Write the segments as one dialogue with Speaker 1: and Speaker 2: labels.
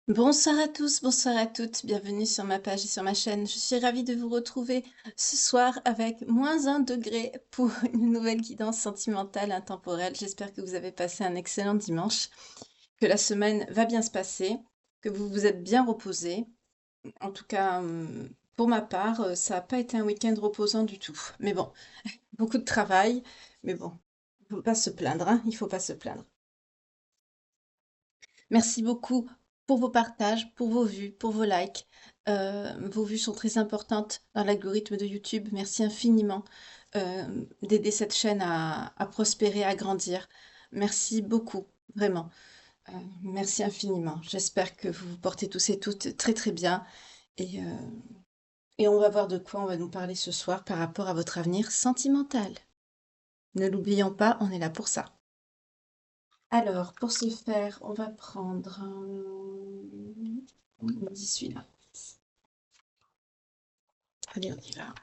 Speaker 1: Bonsoir à tous, bonsoir à toutes, bienvenue sur ma page et sur ma chaîne. Je suis ravie de vous retrouver ce soir avec -1 degré pour une nouvelle guidance sentimentale intemporelle. J'espère que vous avez passé un excellent dimanche, que la semaine va bien se passer, que vous vous êtes bien reposés. En tout cas, pour ma part, ça n'a pas été un week-end reposant du tout. Mais bon, beaucoup de travail, mais bon, il ne faut pas se plaindre, hein, il ne faut pas se plaindre. Merci beaucoup pour vos partages, pour vos vues, pour vos likes. Vos vues sont très importantes dans l'algorithme de YouTube. Merci infiniment d'aider cette chaîne à prospérer, à grandir. Merci beaucoup, vraiment. Euh, Merci infiniment. J'espère que vous vous portez tous et toutes très très bien. Et, euh, et on va voir de quoi on va nous parler ce soir par rapport à votre avenir sentimental. Ne l'oublions pas, on est là pour ça. Alors, pour ce faire, on va prendre... On dit celui-là. Allez, on y va.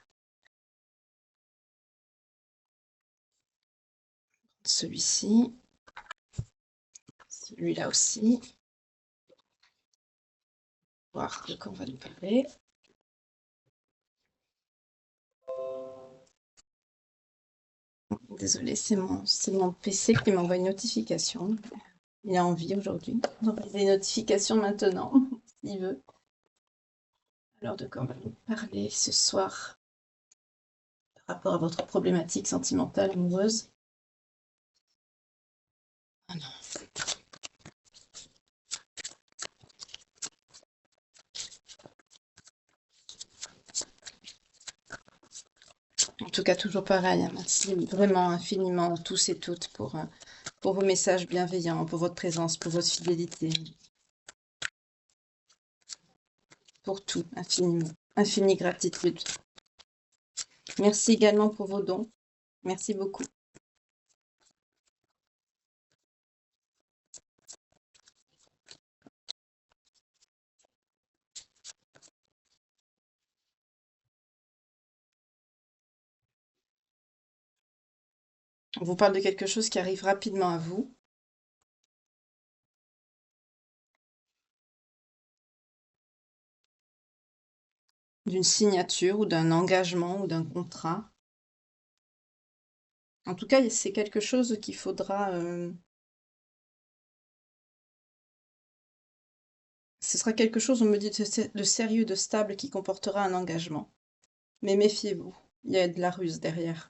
Speaker 1: Celui-ci. Celui-là aussi. Voir de quoi on va nous parler. Désolée, c'est mon PC qui m'envoie une notification. Il a envie aujourd'hui d'envoyer des notifications maintenant, s'il veut. Alors, de quoi on va nous parler ce soir par rapport à votre problématique sentimentale, amoureuse? Ah non. En tout cas, toujours pareil, hein. Merci vraiment infiniment à tous et toutes pour vos messages bienveillants, pour votre présence, pour votre fidélité, pour tout, infiniment. Infinie gratitude. Merci également pour vos dons. Merci beaucoup. On vous parle de quelque chose qui arrive rapidement à vous. D'une signature ou d'un engagement ou d'un contrat. En tout cas, c'est quelque chose qu'il faudra... ce sera quelque chose, on me dit, de sérieux, de stable, qui comportera un engagement. Mais méfiez-vous, il y a de la ruse derrière.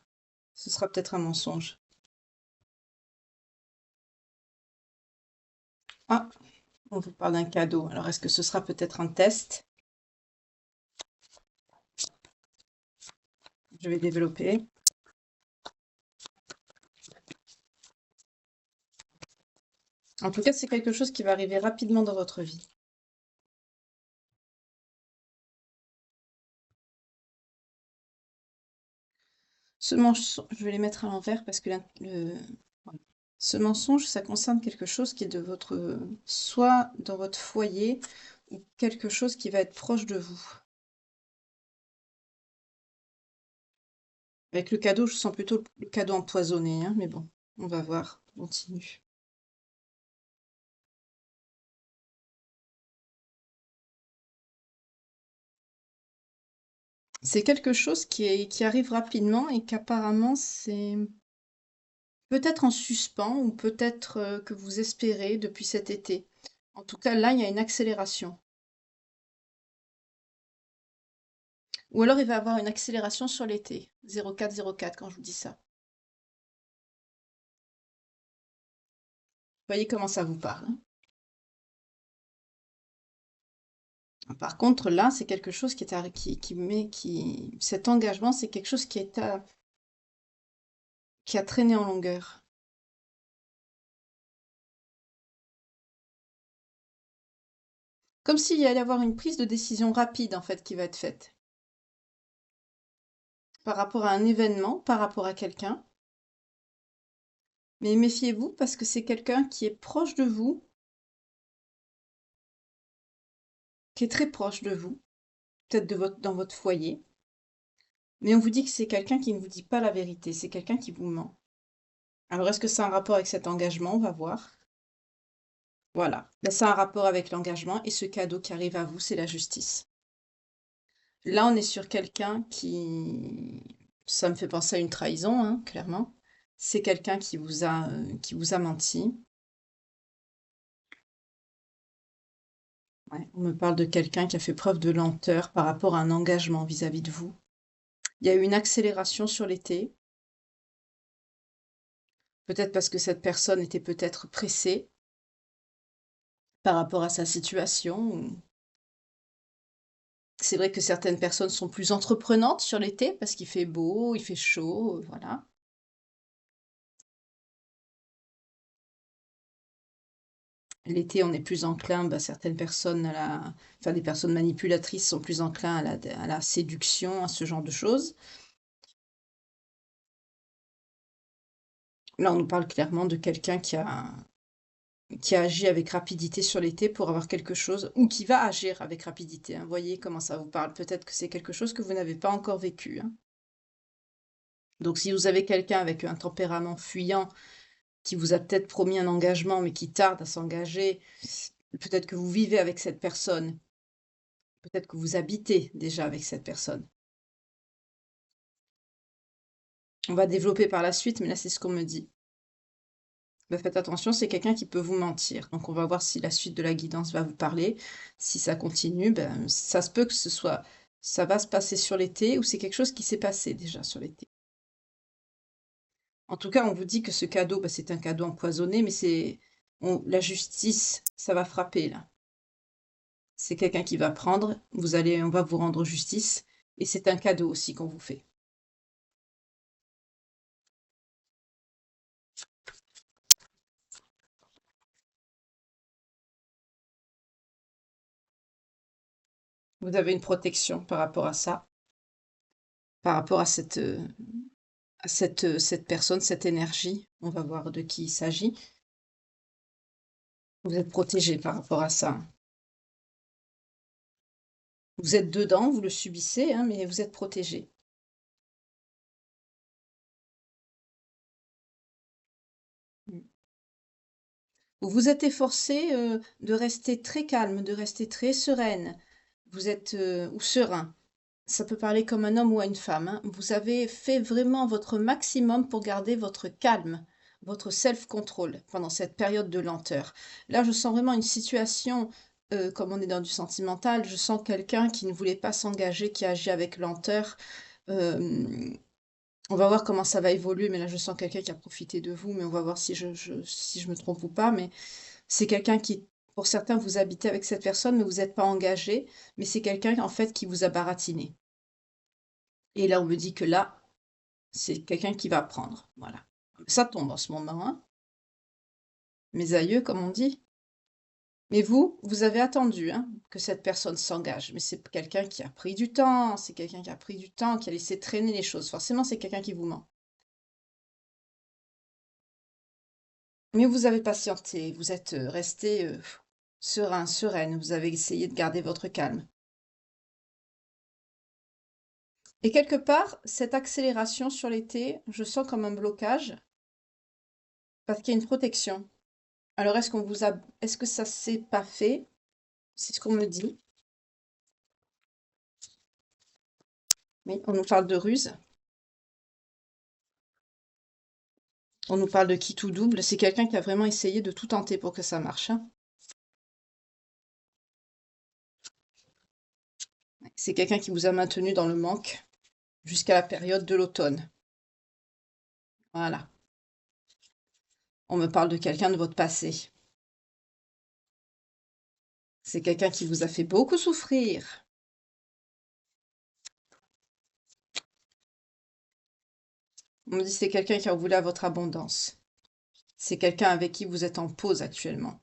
Speaker 1: Ce sera peut-être un mensonge. Ah, on vous parle d'un cadeau. Alors, est-ce que ce sera peut-être un test? Je vais développer. En tout cas, c'est quelque chose qui va arriver rapidement dans votre vie. Je vais les mettre à l'envers parce que voilà. Ce mensonge, ça concerne quelque chose qui est de votre, soit dans votre foyer, ou quelque chose qui va être proche de vous. Avec le cadeau, je sens plutôt le cadeau empoisonné, hein, mais bon, on va voir, on continue. C'est quelque chose qui arrive rapidement et qu'apparemment c'est peut-être en suspens ou peut-être que vous espérez depuis cet été. En tout cas, là, il y a une accélération. Ou alors il va avoir une accélération sur l'été. 0404 quand je vous dis ça. Vous voyez comment ça vous parle, hein. Par contre, là, c'est quelque chose cet engagement, c'est quelque chose qui a traîné en longueur. Comme s'il y allait y avoir une prise de décision rapide, en fait, qui va être faite. Par rapport à un événement, par rapport à quelqu'un. Mais méfiez-vous parce que c'est quelqu'un qui est proche de vous, qui est très proche de vous, peut-être dans votre foyer. Mais on vous dit que c'est quelqu'un qui ne vous dit pas la vérité, c'est quelqu'un qui vous ment. Alors est-ce que c'est un rapport avec cet engagement? On va voir. Voilà. Là, c'est un rapport avec l'engagement et ce cadeau qui arrive à vous, c'est la justice. Là, on est sur quelqu'un qui ça me fait penser à une trahison, hein, clairement. C'est quelqu'un qui vous a menti. Ouais, on me parle de quelqu'un qui a fait preuve de lenteur par rapport à un engagement vis-à-vis de vous. Il y a eu une accélération sur l'été, peut-être parce que cette personne était peut-être pressée par rapport à sa situation. C'est vrai que certaines personnes sont plus entreprenantes sur l'été parce qu'il fait beau, il fait chaud, voilà. L'été, on est plus enclin, bah, certaines personnes enfin des personnes manipulatrices sont plus enclins à la séduction, à ce genre de choses. Là, on nous parle clairement de quelqu'un qui a agi avec rapidité sur l'été pour avoir quelque chose ou qui va agir avec rapidité, hein. Voyez comment ça vous parle. Peut-être que c'est quelque chose que vous n'avez pas encore vécu, hein. Donc si vous avez quelqu'un avec un tempérament fuyant qui vous a peut-être promis un engagement, mais qui tarde à s'engager, peut-être que vous vivez avec cette personne, peut-être que vous habitez déjà avec cette personne. On va développer par la suite, mais là, c'est ce qu'on me dit. Bah, faites attention, c'est quelqu'un qui peut vous mentir. Donc, on va voir si la suite de la guidance va vous parler. Si ça continue, ben, ça se peut que ça va se passer sur l'été ou c'est quelque chose qui s'est passé déjà sur l'été. En tout cas, on vous dit que ce cadeau, bah, c'est un cadeau empoisonné, mais la justice, ça va frapper là. C'est quelqu'un qui va prendre, on va vous rendre justice, et c'est un cadeau aussi qu'on vous fait. Vous avez une protection par rapport à ça, par rapport à cette personne, cette énergie. On va voir de qui il s'agit. Vous êtes protégé par rapport à ça. Vous êtes dedans, vous le subissez, hein, mais vous êtes protégé. Mmh. Vous vous êtes efforcé, de rester très calme, de rester très sereine. Vous êtes, ou serein. Ça peut parler comme un homme ou à une femme, hein. Vous avez fait vraiment votre maximum pour garder votre calme, votre self-control pendant cette période de lenteur. Là, je sens vraiment une situation, comme on est dans du sentimental, je sens quelqu'un qui ne voulait pas s'engager, qui agit avec lenteur. Hem, on va voir comment ça va évoluer, mais là, je sens quelqu'un qui a profité de vous, mais on va voir si je me trompe ou pas, mais c'est quelqu'un qui, pour certains, vous habitez avec cette personne, mais vous n'êtes pas engagé, mais c'est quelqu'un, en fait, qui vous a baratiné. Et là, on me dit que là, c'est quelqu'un qui va prendre, voilà. Ça tombe en ce moment, hein, mes aïeux, comme on dit. Mais vous, vous avez attendu, hein, que cette personne s'engage. Mais c'est quelqu'un qui a pris du temps, c'est quelqu'un qui a pris du temps, qui a laissé traîner les choses. Forcément, c'est quelqu'un qui vous ment. Mais vous avez patienté, vous êtes resté serein, sereine, vous avez essayé de garder votre calme. Et quelque part, cette accélération sur l'été, je sens comme un blocage, parce qu'il y a une protection. Alors, est-ce que ça s'est pas fait? C'est ce qu'on me dit. Oui, on nous parle de ruse, on nous parle de qui tout double. C'est quelqu'un qui a vraiment essayé de tout tenter pour que ça marche, hein. C'est quelqu'un qui vous a maintenu dans le manque jusqu'à la période de l'automne. Voilà. On me parle de quelqu'un de votre passé. C'est quelqu'un qui vous a fait beaucoup souffrir. On me dit c'est quelqu'un qui en voulait à votre abondance. C'est quelqu'un avec qui vous êtes en pause actuellement.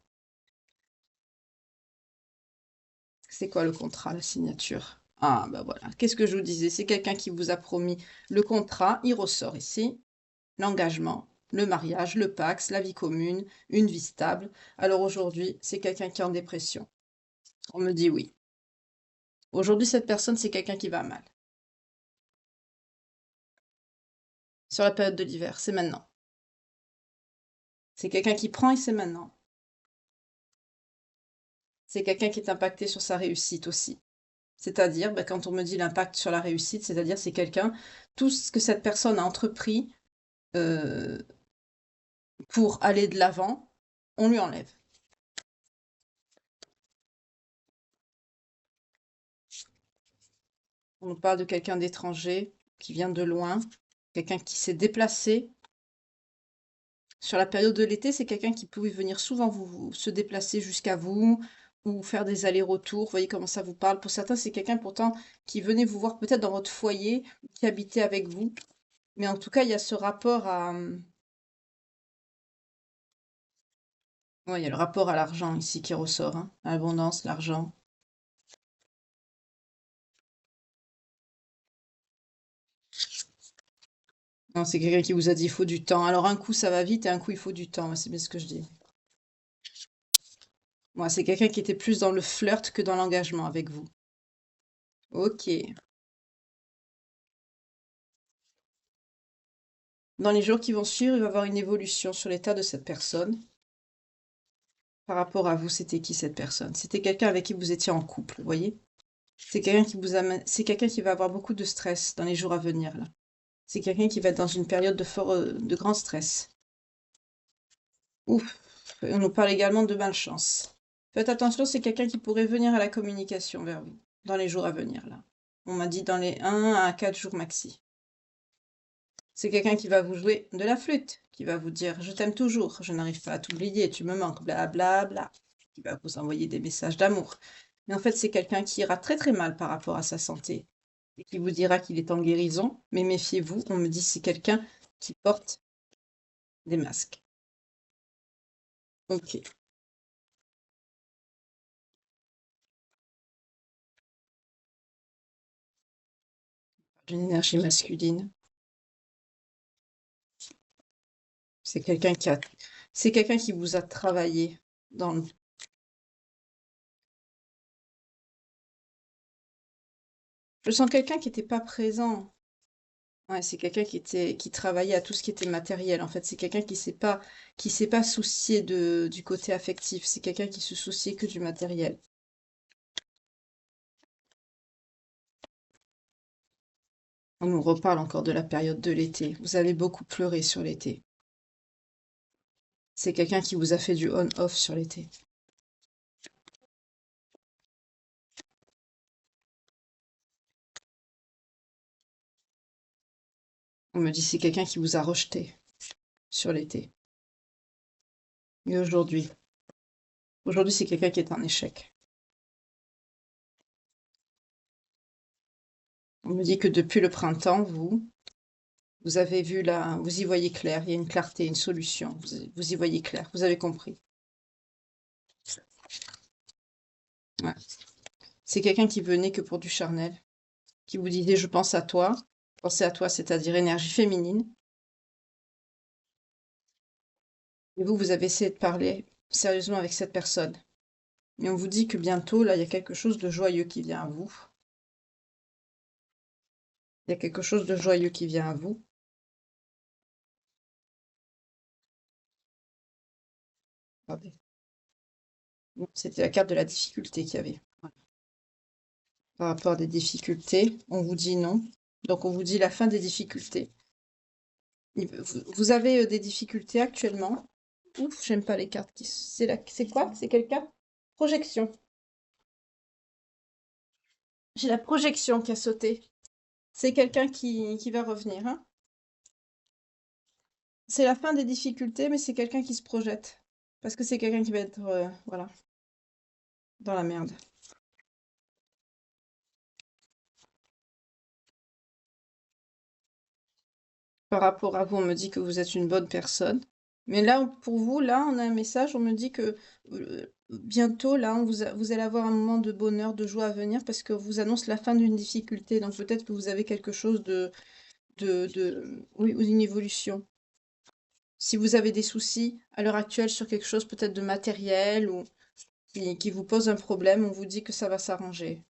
Speaker 1: C'est quoi le contrat, la signature? Ah, bah voilà. Qu'est-ce que je vous disais? C'est quelqu'un qui vous a promis le contrat, il ressort ici. L'engagement, le mariage, le Pacs, la vie commune, une vie stable. Alors aujourd'hui, c'est quelqu'un qui est en dépression. On me dit oui. Aujourd'hui, cette personne, c'est quelqu'un qui va mal. Sur la période de l'hiver, c'est maintenant. C'est quelqu'un qui prend et c'est maintenant. C'est quelqu'un qui est impacté sur sa réussite aussi. C'est-à-dire, bah, quand on me dit l'impact sur la réussite, c'est-à-dire c'est quelqu'un, tout ce que cette personne a entrepris euh, pour aller de l'avant, on lui enlève. On nous parle de quelqu'un d'étranger, qui vient de loin, quelqu'un qui s'est déplacé. Sur la période de l'été, c'est quelqu'un qui pouvait venir souvent se déplacer jusqu'à vous ou faire des allers-retours. Vous voyez comment ça vous parle. Pour certains, c'est quelqu'un pourtant qui venait vous voir peut-être dans votre foyer, qui habitait avec vous. Mais en tout cas, il y a ce rapport à... Ouais, il y a le rapport à l'argent ici qui ressort, hein. L'abondance, l'argent. Non, c'est quelqu'un qui vous a dit il faut du temps. Alors un coup ça va vite et un coup il faut du temps. Ouais, c'est bien ce que je dis. Moi, c'est quelqu'un qui était plus dans le flirt que dans l'engagement avec vous. Ok. Dans les jours qui vont suivre, il va y avoir une évolution sur l'état de cette personne. Par rapport à vous, c'était qui cette personne? C'était quelqu'un avec qui vous étiez en couple, vous voyez? C'est quelqu'un qui vous amène, c'est quelqu'un qui va avoir beaucoup de stress dans les jours à venir, là. C'est quelqu'un qui va être dans une période de grand stress. Ouf, on nous parle également de malchance. Faites attention, c'est quelqu'un qui pourrait venir à la communication vers vous dans les jours à venir, là. On m'a dit dans les 1 à 4 jours maxi. C'est quelqu'un qui va vous jouer de la flûte, qui va vous dire je t'aime toujours, je n'arrive pas à t'oublier, tu me manques, bla bla bla, qui va vous envoyer des messages d'amour. Mais en fait, c'est quelqu'un qui ira très très mal par rapport à sa santé et qui vous dira qu'il est en guérison, mais méfiez-vous, on me dit c'est quelqu'un qui porte des masques. Ok. Une énergie masculine. C'est quelqu'un qui a, c'est quelqu'un qui vous a travaillé dans le... Je sens quelqu'un qui n'était pas présent. Ouais, c'est quelqu'un qui travaillait à tout ce qui était matériel. En fait, c'est quelqu'un qui s'est pas soucié du côté affectif. C'est quelqu'un qui se souciait que du matériel. On nous reparle encore de la période de l'été. Vous avez beaucoup pleuré sur l'été. C'est quelqu'un qui vous a fait du on-off sur l'été. On me dit c'est quelqu'un qui vous a rejeté sur l'été. Et aujourd'hui, c'est quelqu'un qui est en échec. On me dit que depuis le printemps, vous avez vu là, vous y voyez clair. Il y a une clarté, une solution. Vous y voyez clair. Vous avez compris. Ouais. C'est quelqu'un qui venait que pour du charnel, qui vous disait je pense à toi. Penser à toi, c'est-à-dire énergie féminine. Et vous avez essayé de parler sérieusement avec cette personne. Mais on vous dit que bientôt, là, il y a quelque chose de joyeux qui vient à vous. Il y a quelque chose de joyeux qui vient à vous. Attendez. Non, c'était la carte de la difficulté qu'il y avait. Voilà. Par rapport à des difficultés, on vous dit non. Donc on vous dit la fin des difficultés. Vous avez des difficultés actuellement. Ouf, j'aime pas les cartes qui... C'est quoi? C'est quelle carte? Projection. J'ai la projection qui a sauté. C'est quelqu'un qui va revenir, hein. C'est la fin des difficultés, mais c'est quelqu'un qui se projette. Parce que c'est quelqu'un qui va être, voilà, dans la merde. Par rapport à vous, on me dit que vous êtes une bonne personne. Mais là, pour vous, là, on a un message, on me dit que bientôt, là, vous allez avoir un moment de bonheur, de joie à venir, parce que vous annonce la fin d'une difficulté. Donc peut-être que vous avez quelque chose oui, ou une évolution. Si vous avez des soucis à l'heure actuelle sur quelque chose peut-être de matériel ou qui vous pose un problème, on vous dit que ça va s'arranger.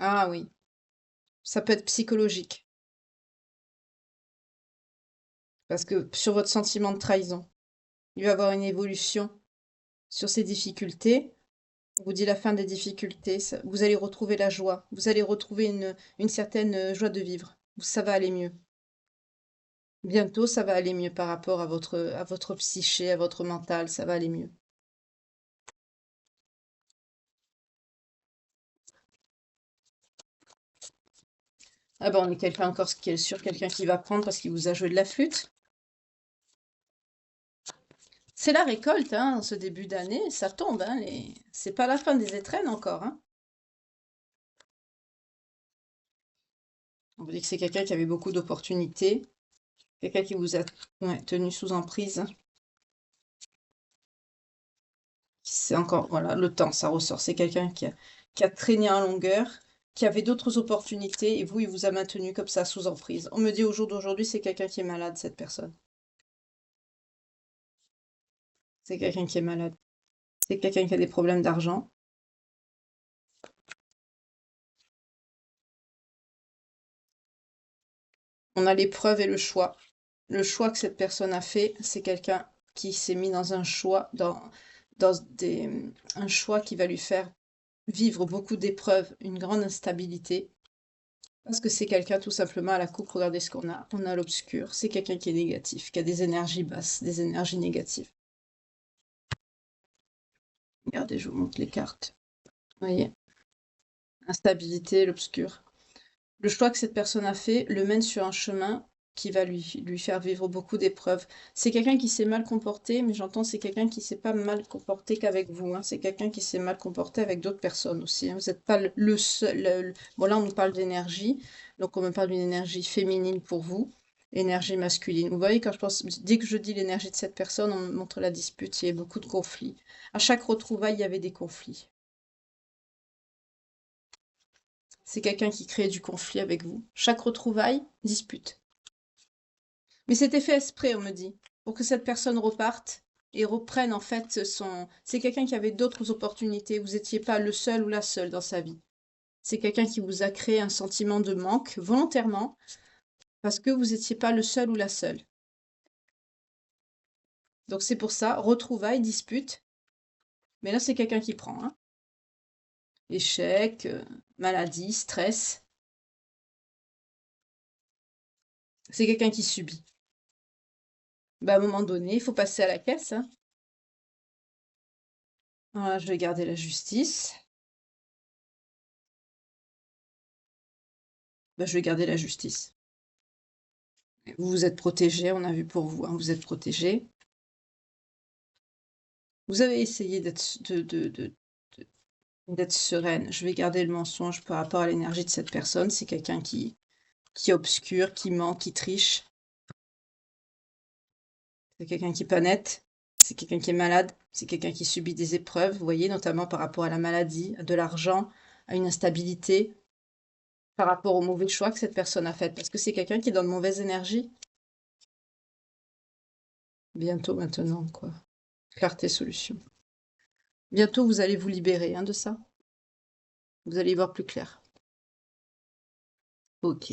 Speaker 1: Ah oui, ça peut être psychologique. Parce que sur votre sentiment de trahison, il va y avoir une évolution sur ces difficultés. On vous dit la fin des difficultés, vous allez retrouver la joie, vous allez retrouver une certaine joie de vivre. Ça va aller mieux. Bientôt, ça va aller mieux par rapport à votre psyché, à votre mental, ça va aller mieux. Ah ben, on est quelqu'un encore qui est sûr, quelqu'un qui va prendre parce qu'il vous a joué de la flûte. C'est la récolte, hein, en ce début d'année, ça tombe, hein, c'est pas la fin des étrennes encore, hein. On vous dit que c'est quelqu'un qui avait beaucoup d'opportunités, quelqu'un qui vous a tenu sous emprise. C'est encore, voilà, le temps, ça ressort. C'est quelqu'un qui a traîné en longueur, qui avait d'autres opportunités, et vous, il vous a maintenu comme ça sous emprise. On me dit au jour d'aujourd'hui, c'est quelqu'un qui est malade, cette personne. C'est quelqu'un qui est malade. C'est quelqu'un qui a des problèmes d'argent. On a l'épreuve et le choix. Le choix que cette personne a fait, c'est quelqu'un qui s'est mis dans un choix, un choix qui va lui faire vivre beaucoup d'épreuves, une grande instabilité. Parce que c'est quelqu'un tout simplement à la coupe, regardez ce qu'on a. On a l'obscur, c'est quelqu'un qui est négatif, qui a des énergies basses, des énergies négatives. Regardez, je vous montre les cartes. Vous voyez? Instabilité, l'obscur. Le choix que cette personne a fait le mène sur un chemin qui va lui faire vivre beaucoup d'épreuves. C'est quelqu'un qui s'est mal comporté, mais j'entends c'est quelqu'un qui s'est pas mal comporté qu'avec vous, hein. C'est quelqu'un qui s'est mal comporté avec d'autres personnes aussi, hein. Vous n'êtes pas le seul. Bon, là, on nous parle d'énergie, donc on me parle d'une énergie féminine pour vous, énergie masculine. Vous voyez, dès que je dis l'énergie de cette personne, on me montre la dispute, il y a beaucoup de conflits. À chaque retrouvaille, il y avait des conflits. C'est quelqu'un qui crée du conflit avec vous. Chaque retrouvaille, dispute. Mais c'était fait exprès, on me dit, pour que cette personne reparte et reprenne en fait son... C'est quelqu'un qui avait d'autres opportunités, vous n'étiez pas le seul ou la seule dans sa vie. C'est quelqu'un qui vous a créé un sentiment de manque volontairement parce que vous n'étiez pas le seul ou la seule. Donc c'est pour ça, retrouvailles, dispute. Mais là, c'est quelqu'un qui prend, hein. Échec, maladie, stress. C'est quelqu'un qui subit. Bah, à un moment donné, il faut passer à la caisse, hein. Voilà, je vais garder la justice. Bah, je vais garder la justice. Vous vous êtes protégé, on a vu pour vous, hein, vous êtes protégé. Vous avez essayé d'être sereine. Je vais garder le mensonge par rapport à l'énergie de cette personne. C'est quelqu'un qui est obscur, qui ment, qui triche. C'est quelqu'un qui n'est pas net. C'est quelqu'un qui est malade. C'est quelqu'un qui subit des épreuves, vous voyez, notamment par rapport à la maladie, à de l'argent, à une instabilité, par rapport au mauvais choix que cette personne a fait. Parce que c'est quelqu'un qui est dans de mauvaises énergies. Bientôt maintenant, quoi. Clarté, solution. Bientôt, vous allez vous libérer, hein, de ça. Vous allez y voir plus clair. Ok.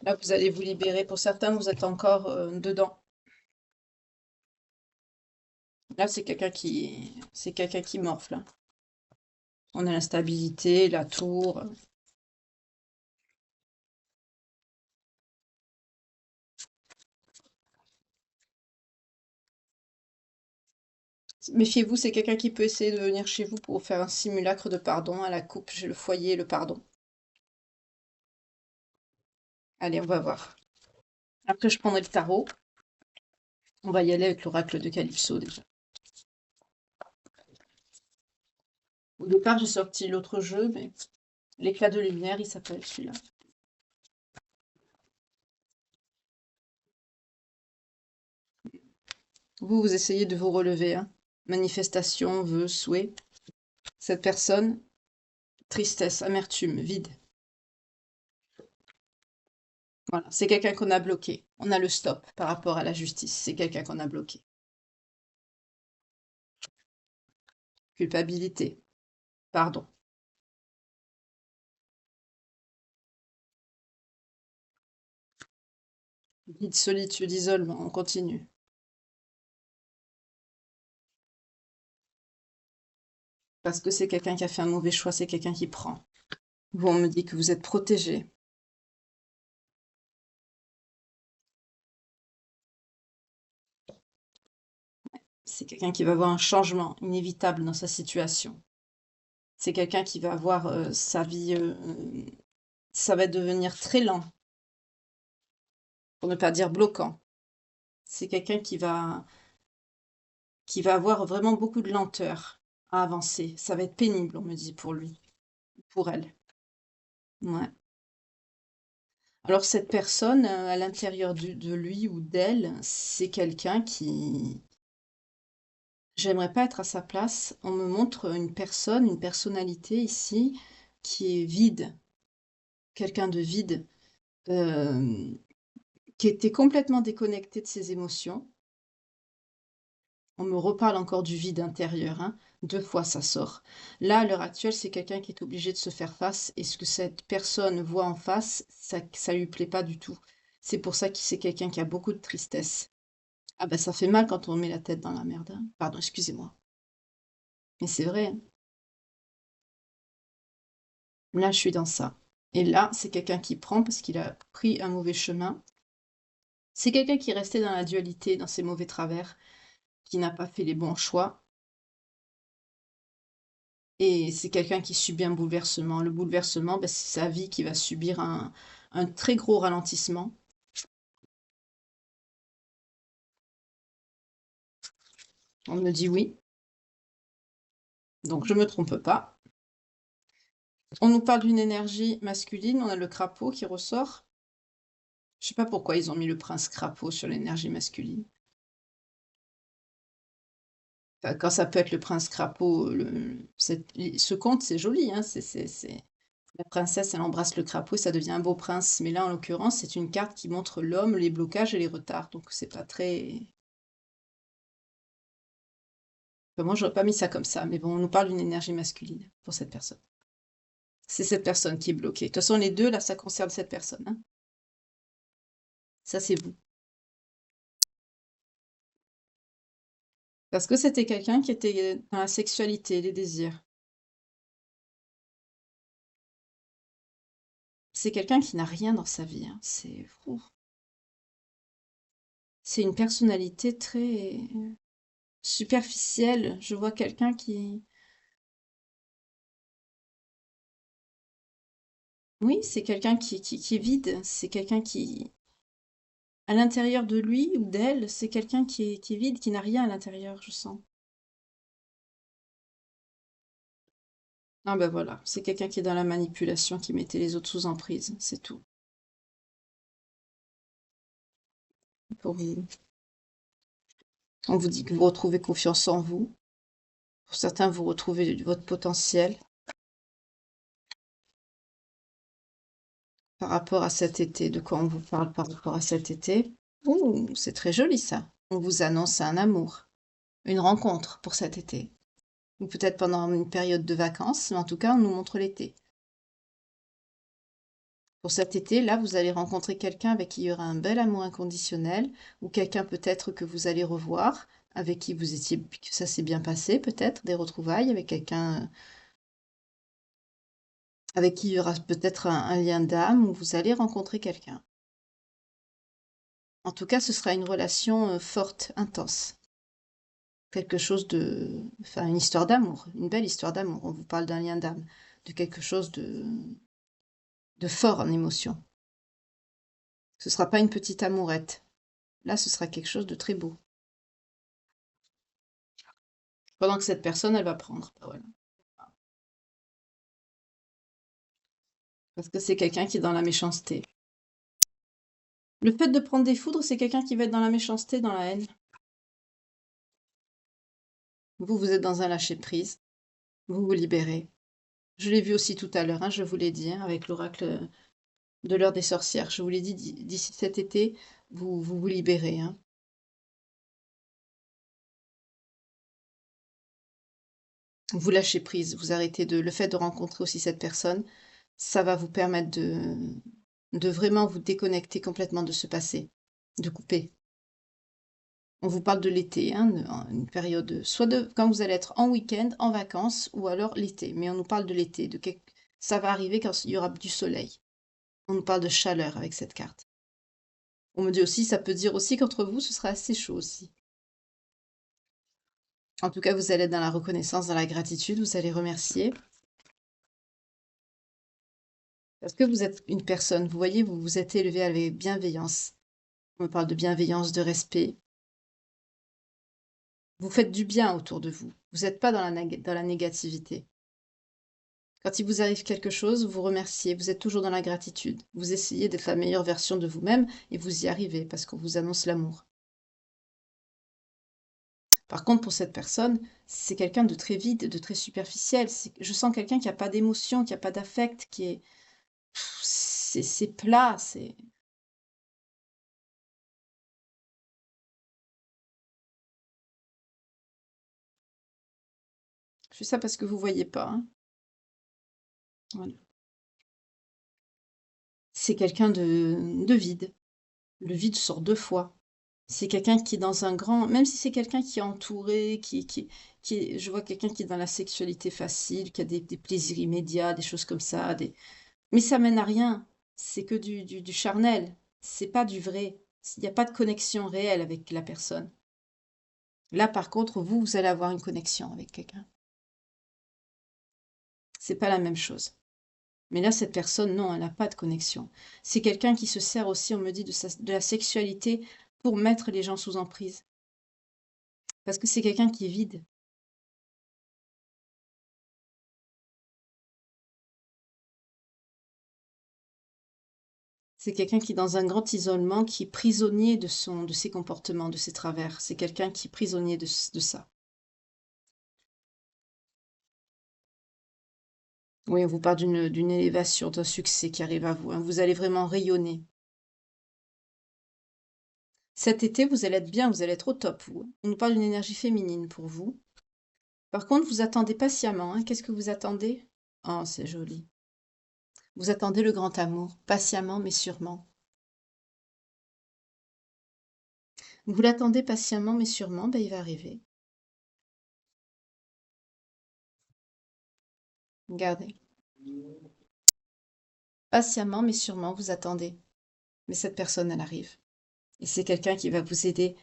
Speaker 1: Là, vous allez vous libérer. Pour certains, vous êtes encore dedans. Là, c'est quelqu'un qui morfle, hein. On a l'instabilité, la tour. Méfiez-vous, c'est quelqu'un qui peut essayer de venir chez vous pour faire un simulacre de pardon à la coupe. J'ai le foyer et le pardon. Allez, on va voir. Après, je prendrai le tarot. On va y aller avec l'oracle de Calypso déjà. Au départ, j'ai sorti l'autre jeu, mais l'éclat de lumière, il s'appelle celui-là. Vous essayez de vous relever, hein. Manifestation, vœux, souhait. Cette personne, tristesse, amertume, vide. Voilà, c'est quelqu'un qu'on a bloqué. On a le stop par rapport à la justice. C'est quelqu'un qu'on a bloqué. culpabilité, pardon. Vide, solitude, isolement, on continue. Parce que c'est quelqu'un qui a fait un mauvais choix, c'est quelqu'un qui prend. Vous, on me dit que vous êtes protégé. C'est quelqu'un qui va avoir un changement inévitable dans sa situation. C'est quelqu'un qui va avoir sa vie, ça va devenir très lent, pour ne pas dire bloquant. C'est quelqu'un qui va avoir vraiment beaucoup de lenteur à avancer. Ça va être pénible, on me dit, pour lui, pour elle. Ouais. Alors cette personne, à l'intérieur de lui ou d'elle, c'est quelqu'un qui... J'aimerais pas être à sa place. On me montre une personne, une personnalité ici, qui est vide, quelqu'un de vide, euh, qui était complètement déconnecté de ses émotions. On me reparle encore du vide intérieur, hein. 2 fois ça sort. Là, à l'heure actuelle, c'est quelqu'un qui est obligé de se faire face et ce que cette personne voit en face, ça lui plaît pas du tout. C'est pour ça que c'est quelqu'un qui a beaucoup de tristesse. Ah bah ça fait mal quand on met la tête dans la merde, hein. Pardon, excusez-moi. Mais c'est vrai, hein. Là, je suis dans ça. Et là, c'est quelqu'un qui prend parce qu'il a pris un mauvais chemin. C'est quelqu'un qui est resté dans la dualité, dans ses mauvais travers, qui n'a pas fait les bons choix. Et c'est quelqu'un qui subit un bouleversement. Le bouleversement, bah, c'est sa vie qui va subir un très gros ralentissement. On me dit oui, donc je me trompe pas. On nous parle d'une énergie masculine, on a le crapaud qui ressort. Je sais pas pourquoi ils ont mis le prince crapaud sur l'énergie masculine. Enfin, quand ça peut être le prince crapaud, ce conte, c'est joli, hein, la princesse, elle embrasse le crapaud et ça devient un beau prince. Mais là, en l'occurrence, c'est une carte qui montre l'homme, les blocages et les retards. Donc, c'est pas très... Enfin, moi, j'aurais pas mis ça comme ça. Mais bon, on nous parle d'une énergie masculine pour cette personne. C'est cette personne qui est bloquée. De toute façon, les deux, là, ça concerne cette personne, hein. Ça, c'est vous. Parce que c'était quelqu'un qui était dans la sexualité, les désirs. C'est quelqu'un qui n'a rien dans sa vie, hein. C'est fou. C'est une personnalité très superficielle. Je vois quelqu'un qui... Oui, c'est quelqu'un qui est vide. C'est quelqu'un qui... À l'intérieur de lui ou d'elle, c'est quelqu'un qui est vide, qui n'a rien à l'intérieur, je sens. Ah ben voilà, c'est quelqu'un qui est dans la manipulation, qui mettait les autres sous emprise, c'est tout. Pour vous. On vous dit que vous retrouvez confiance en vous. Pour certains, vous retrouvez votre potentiel par rapport à cet été. De quoi on vous parle par rapport à cet été? Ouh, c'est très joli ça. On vous annonce un amour, une rencontre pour cet été. Ou peut-être pendant une période de vacances, mais en tout cas, on nous montre l'été. Pour cet été, là, vous allez rencontrer quelqu'un avec qui il y aura un bel amour inconditionnel, ou quelqu'un peut-être que vous allez revoir, avec qui vous étiez, que ça s'est bien passé, peut-être, des retrouvailles, avec quelqu'un avec qui il y aura peut-être un lien d'âme, ou vous allez rencontrer quelqu'un. En tout cas, ce sera une relation forte, intense. Quelque chose de... Enfin, une histoire d'amour, une belle histoire d'amour. On vous parle d'un lien d'âme, de quelque chose de fort en émotion. Ce sera pas une petite amourette. Là, ce sera quelque chose de très beau. Pendant que cette personne, elle va prendre. Bah voilà. Parce que c'est quelqu'un qui est dans la méchanceté. Le fait de prendre des foudres, c'est quelqu'un qui va être dans la méchanceté, dans la haine. Vous, vous êtes dans un lâcher-prise. Vous vous libérez. Je l'ai vu aussi tout à l'heure, hein, je vous l'ai dit, hein, avec l'oracle de l'heure des sorcières. Je vous l'ai dit, d'ici cet été, vous libérez, hein. Vous lâchez prise, vous arrêtez de le fait de rencontrer aussi cette personne, ça va vous permettre de vraiment vous déconnecter complètement de ce passé, de couper. On vous parle de l'été, hein, une période, soit de quand vous allez être en week-end, en vacances, ou alors l'été. Mais on nous parle de l'été, ça va arriver quand il y aura du soleil. On nous parle de chaleur avec cette carte. On me dit aussi, ça peut dire aussi qu'entre vous, ce sera assez chaud aussi. En tout cas, vous allez être dans la reconnaissance, dans la gratitude, vous allez remercier. Parce que vous êtes une personne, vous voyez, vous vous êtes élevé avec bienveillance. On me parle de bienveillance, de respect. Vous faites du bien autour de vous. Vous n'êtes pas dans la négativité. Quand il vous arrive quelque chose, vous remerciez, vous êtes toujours dans la gratitude. Vous essayez d'être la meilleure version de vous-même et vous y arrivez parce qu'on vous annonce l'amour. Par contre, pour cette personne, c'est quelqu'un de très vide, de très superficiel. Je sens quelqu'un qui n'a pas d'émotion, qui n'a pas d'affect, qui est... C'est plat, c'est... Je fais ça parce que vous voyez pas, hein. Voilà. C'est quelqu'un de vide. Le vide sort deux fois. C'est quelqu'un qui est dans un grand... Même si c'est quelqu'un qui est entouré, je vois quelqu'un qui est dans la sexualité facile, qui a des plaisirs immédiats, des choses comme ça. Mais ça mène à rien. C'est que du charnel. C'est pas du vrai. Il n'y a pas de connexion réelle avec la personne. Là, par contre, vous allez avoir une connexion avec quelqu'un. C'est pas la même chose. Mais là, cette personne, non, elle n'a pas de connexion. C'est quelqu'un qui se sert aussi, on me dit, de la sexualité pour mettre les gens sous emprise. Parce que c'est quelqu'un qui est vide. C'est quelqu'un qui est dans un grand isolement, qui est prisonnier de ses comportements, de ses travers. C'est quelqu'un qui est prisonnier de ça. Oui, on vous parle d'une élévation, d'un succès qui arrive à vous, hein. Vous allez vraiment rayonner. Cet été, vous allez être bien, vous allez être au top, vous. On nous parle d'une énergie féminine pour vous. Par contre, vous attendez patiemment, hein. Qu'est-ce que vous attendez? Oh, c'est joli. Vous attendez le grand amour, patiemment mais sûrement. Vous l'attendez patiemment mais sûrement, ben, il va arriver. Regardez. Patiemment mais sûrement, vous attendez. Mais cette personne, elle arrive. Et c'est quelqu'un qui va vous aider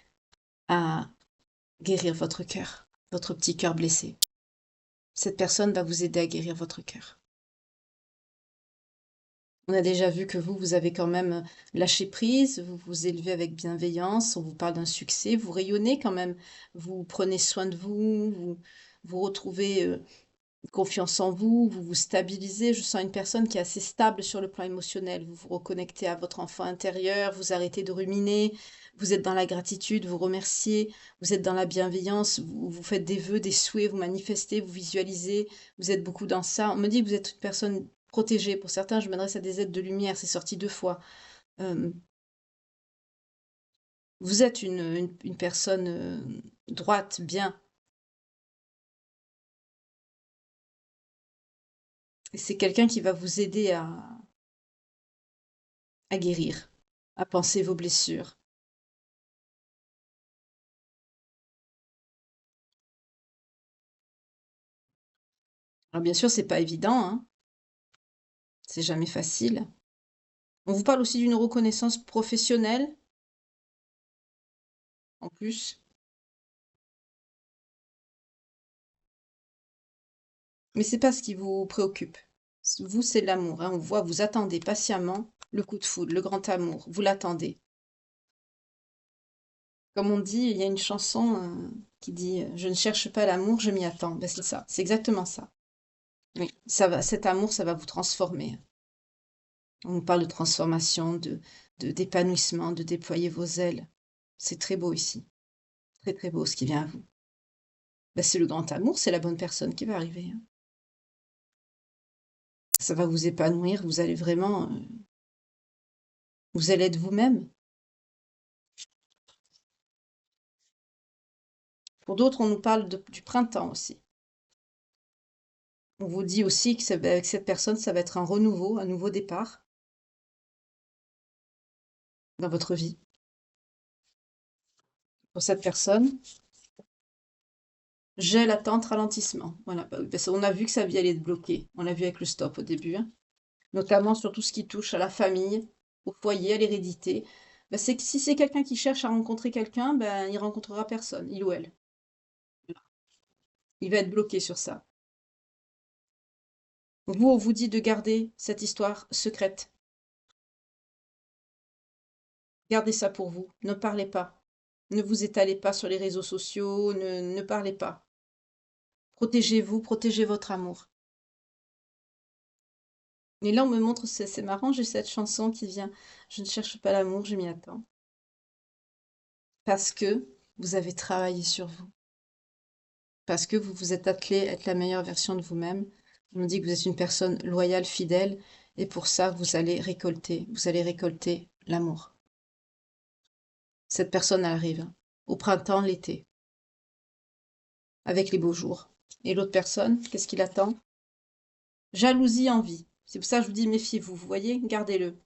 Speaker 1: à guérir votre cœur, votre petit cœur blessé. Cette personne va vous aider à guérir votre cœur. On a déjà vu que vous avez quand même lâché prise, vous vous élevez avec bienveillance, on vous parle d'un succès, vous rayonnez quand même, vous prenez soin de vous, vous retrouvez confiance en vous, vous vous stabilisez. Je sens une personne qui est assez stable sur le plan émotionnel. Vous vous reconnectez à votre enfant intérieur, vous arrêtez de ruminer, vous êtes dans la gratitude, vous remerciez, vous êtes dans la bienveillance, vous faites des vœux, des souhaits, vous manifestez, vous visualisez, vous êtes beaucoup dans ça. On me dit que vous êtes une personne protégée. Pour certains, je m'adresse à des êtres de lumière, c'est sorti deux fois. Euh, vous êtes une personne droite, bien. Et c'est quelqu'un qui va vous aider à guérir, à penser vos blessures. Alors bien sûr, c'est pas évident, hein, c'est jamais facile. On vous parle aussi d'une reconnaissance professionnelle, en plus. Mais c'est pas ce qui vous préoccupe. Vous, c'est l'amour, hein. On voit, vous attendez patiemment le coup de foudre, le grand amour. Vous l'attendez. Comme on dit, il y a une chanson qui dit Je ne cherche pas l'amour, je m'y attends. Ben, c'est ça, c'est exactement ça. Oui, ça va, cet amour, ça va vous transformer. On nous parle de transformation, d'épanouissement, de déployer vos ailes. C'est très beau ici. Très très beau ce qui vient à vous. Ben, c'est le grand amour, c'est la bonne personne qui va arriver, hein. Ça va vous épanouir, vous allez vraiment, vous allez être vous-même. Pour d'autres, on nous parle du printemps aussi. On vous dit aussi que avec cette personne, ça va être un renouveau, un nouveau départ dans votre vie. Pour cette personne, gel, attente, ralentissement. Voilà, parce qu'on a vu que sa vie allait être bloquée. On l'a vu avec le stop au début, hein. Notamment sur tout ce qui touche à la famille, au foyer, à l'hérédité. Ben, c'est que si c'est quelqu'un qui cherche à rencontrer quelqu'un, ben, il rencontrera personne, il ou elle. Il va être bloqué sur ça. Vous, on vous dit de garder cette histoire secrète. Gardez ça pour vous. Ne parlez pas. Ne vous étalez pas sur les réseaux sociaux. Ne parlez pas. Protégez-vous, protégez votre amour. Et là, on me montre, c'est marrant, j'ai cette chanson qui vient. Je ne cherche pas l'amour, je m'y attends. Parce que vous avez travaillé sur vous. Parce que vous vous êtes attelé à être la meilleure version de vous-même. On me dit que vous êtes une personne loyale, fidèle. Et pour ça, vous allez récolter. Vous allez récolter l'amour. Cette personne, elle arrive, hein, au printemps, l'été, avec les beaux jours. Et l'autre personne, qu'est-ce qu'il attend? Jalousie, envie. C'est pour ça que je vous dis, méfiez-vous. Vous voyez, gardez-le.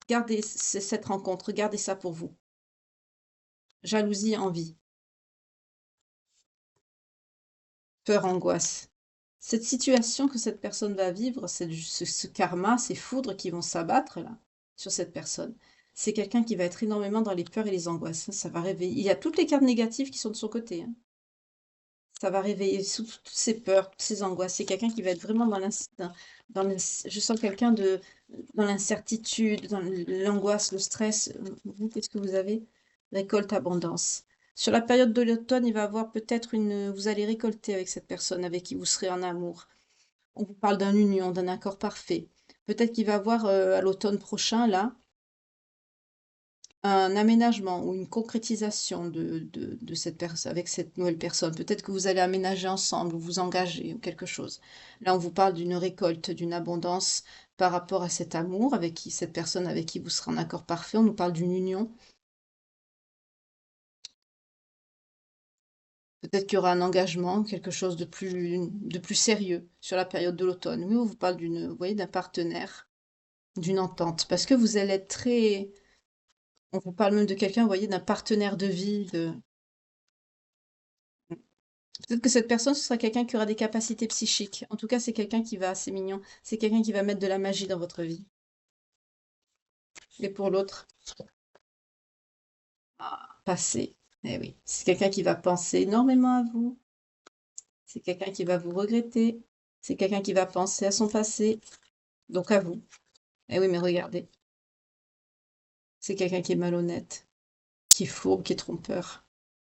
Speaker 1: Gardez cette rencontre, gardez ça pour vous. Jalousie, envie. Peur, angoisse. Cette situation que cette personne va vivre, ce karma, ces foudres qui vont s'abattre là, sur cette personne, c'est quelqu'un qui va être énormément dans les peurs et les angoisses. Ça va réveiller. Il y a toutes les cartes négatives qui sont de son côté, hein. Ça va réveiller toutes ces peurs, toutes ces angoisses. C'est quelqu'un qui va être vraiment je sens quelqu'un dans l'incertitude, dans l'angoisse, le stress. Vous, qu'est-ce que vous avez? Récolte abondance. Sur la période de l'automne, il va avoir peut-être vous allez récolter avec cette personne avec qui vous serez en amour. On vous parle d'une union, d'un accord parfait. Peut-être qu'il va avoir à l'automne prochain, là, un aménagement ou une concrétisation de cette personne avec cette nouvelle personne. Peut-être que vous allez aménager ensemble ou vous engager ou quelque chose. Là, on vous parle d'une récolte, d'une abondance par rapport à cet amour avec qui, cette personne avec qui vous serez en accord parfait. On nous parle d'une union. Peut-être qu'il y aura un engagement, quelque chose de plus sérieux sur la période de l'automne. Oui, on vous parle vous voyez, d'un partenaire, d'une entente. Parce que vous allez être très, on vous parle même de quelqu'un, vous voyez, d'un partenaire de vie, peut-être que cette personne, ce sera quelqu'un qui aura des capacités psychiques. En tout cas, c'est quelqu'un qui va, c'est mignon, c'est quelqu'un qui va mettre de la magie dans votre vie. Et pour l'autre, passer. Eh oui, c'est quelqu'un qui va penser énormément à vous. C'est quelqu'un qui va vous regretter. C'est quelqu'un qui va penser à son passé, donc à vous. Eh oui, mais regardez, c'est quelqu'un qui est malhonnête, qui est fourbe, qui est trompeur.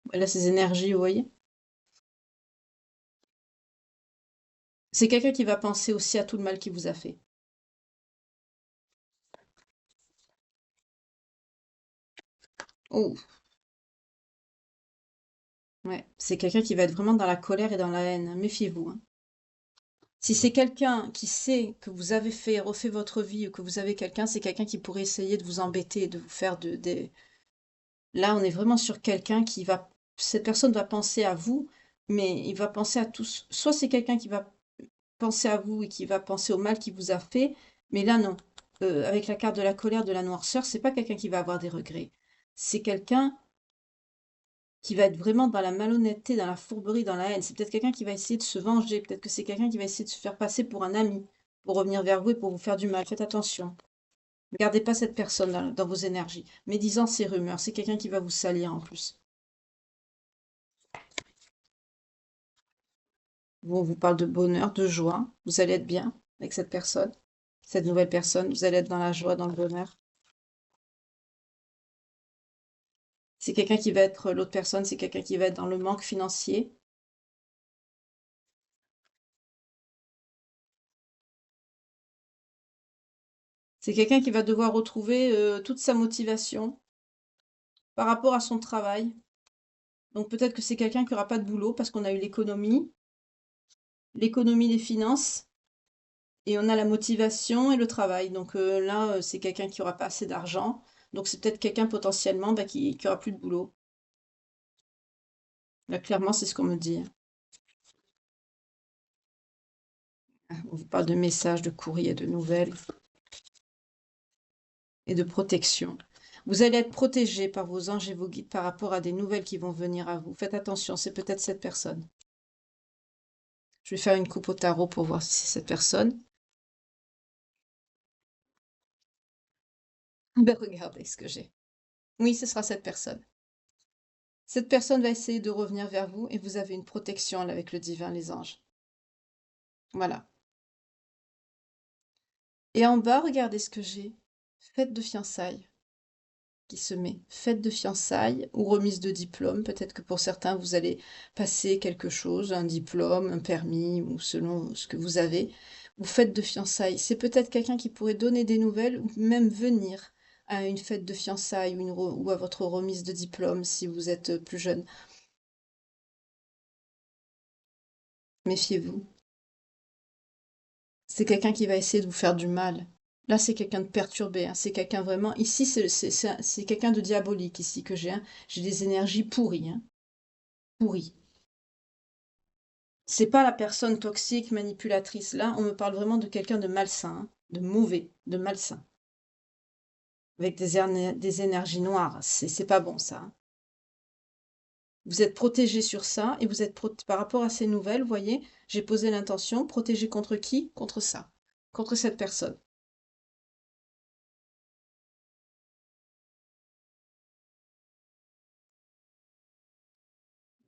Speaker 1: Voilà ses énergies, vous voyez. C'est quelqu'un qui va penser aussi à tout le mal qu'il vous a fait. Oh, ouais, c'est quelqu'un qui va être vraiment dans la colère et dans la haine. Méfiez-vous, hein. Si c'est quelqu'un qui sait que vous avez refait votre vie ou que vous avez quelqu'un, c'est quelqu'un qui pourrait essayer de vous embêter, de vous faire des... Là, on est vraiment sur quelqu'un qui va... Cette personne va penser à vous, mais il va penser à tous. Soit c'est quelqu'un qui va penser à vous et qui va penser au mal qu'il vous a fait, mais là, non. Avec la carte de la colère, de la noirceur, c'est pas quelqu'un qui va avoir des regrets. C'est quelqu'un qui va être vraiment dans la malhonnêteté, dans la fourberie, dans la haine. C'est peut-être quelqu'un qui va essayer de se venger. Peut-être que c'est quelqu'un qui va essayer de se faire passer pour un ami, pour revenir vers vous et pour vous faire du mal. Faites attention. Ne gardez pas cette personne dans vos énergies. Médisant ces rumeurs, c'est quelqu'un qui va vous salir en plus. On vous parle de bonheur, de joie. Vous allez être bien avec cette personne, cette nouvelle personne. Vous allez être dans la joie, dans le bonheur. C'est quelqu'un qui va être, l'autre personne, c'est quelqu'un qui va être dans le manque financier. C'est quelqu'un qui va devoir retrouver toute sa motivation par rapport à son travail. Donc peut-être que c'est quelqu'un qui aura pas de boulot parce qu'on a eu l'économie des finances, et on a la motivation et le travail. Donc là, c'est quelqu'un qui aura pas assez d'argent. Donc c'est peut-être quelqu'un potentiellement bah, qui aura plus de boulot. Là, clairement, c'est ce qu'on me dit. On vous parle de messages, de courriers, de nouvelles et de protection. Vous allez être protégé par vos anges et vos guides par rapport à des nouvelles qui vont venir à vous. Faites attention, c'est peut-être cette personne. Je vais faire une coupe au tarot pour voir si c'est cette personne. Ben regardez ce que j'ai. Oui, ce sera cette personne. Cette personne va essayer de revenir vers vous et vous avez une protection là, avec le divin, les anges. Voilà. Et en bas, regardez ce que j'ai. Fête de fiançailles qui se met. Fête de fiançailles ou remise de diplôme. Peut-être que pour certains, vous allez passer quelque chose, un diplôme, un permis, ou selon ce que vous avez. Ou fête de fiançailles. C'est peut-être quelqu'un qui pourrait donner des nouvelles ou même venir à une fête de fiançailles ou à votre remise de diplôme si vous êtes plus jeune. Méfiez-vous. C'est quelqu'un qui va essayer de vous faire du mal. Là, c'est quelqu'un de perturbé, hein. C'est quelqu'un vraiment. Ici, c'est quelqu'un de diabolique, ici, que j'ai, hein. J'ai des énergies pourries, hein. Pourries. C'est pas la personne toxique, manipulatrice. Là, on me parle vraiment de quelqu'un de malsain, hein, de mauvais, de malsain. Avec des énergies noires. C'est pas bon, ça, hein. Vous êtes protégé sur ça, et vous êtes par rapport à ces nouvelles, vous voyez, j'ai posé l'intention, protégé contre qui? Contre ça. Contre cette personne.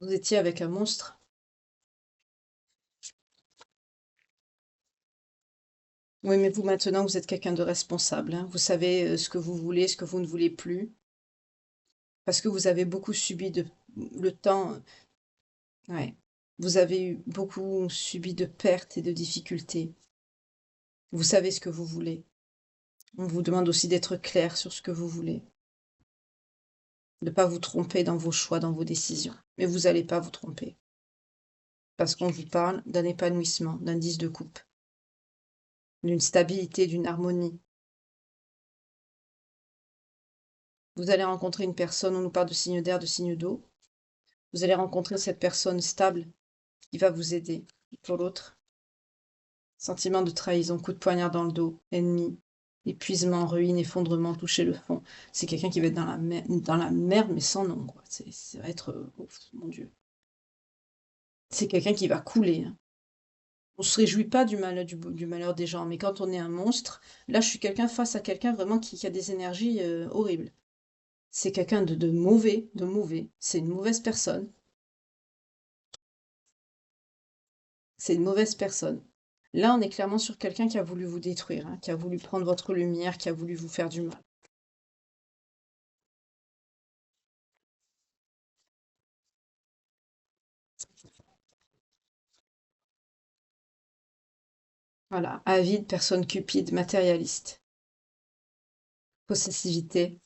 Speaker 1: Vous étiez avec un monstre. Oui, mais vous maintenant, vous êtes quelqu'un de responsable, hein. Vous savez ce que vous voulez, ce que vous ne voulez plus, parce que vous avez beaucoup subi le temps. Ouais. Vous avez eu beaucoup subi de pertes et de difficultés. Vous savez ce que vous voulez. On vous demande aussi d'être clair sur ce que vous voulez, de ne pas vous tromper dans vos choix, dans vos décisions. Mais vous n'allez pas vous tromper, parce qu'on vous parle d'un épanouissement, d'un 10 de coupe, d'une stabilité, d'une harmonie. Vous allez rencontrer une personne, on nous parle de signe d'air, de signe d'eau. Vous allez rencontrer cette personne stable qui va vous aider. Pour l'autre, sentiment de trahison, coup de poignard dans le dos, ennemi, épuisement, ruine, effondrement, toucher le fond. C'est quelqu'un qui va être dans la merde, mais sans nom, quoi. Ça va être... ouf, mon Dieu. C'est quelqu'un qui va couler, hein. On se réjouit pas du malheur des gens, mais quand on est un monstre, là, je suis quelqu'un face à quelqu'un vraiment qui a des énergies horribles. C'est quelqu'un de mauvais, de mauvais. C'est une mauvaise personne. C'est une mauvaise personne. Là, on est clairement sur quelqu'un qui a voulu vous détruire, hein, qui a voulu prendre votre lumière, qui a voulu vous faire du mal. Voilà, avide, personne cupide, matérialiste, possessivité.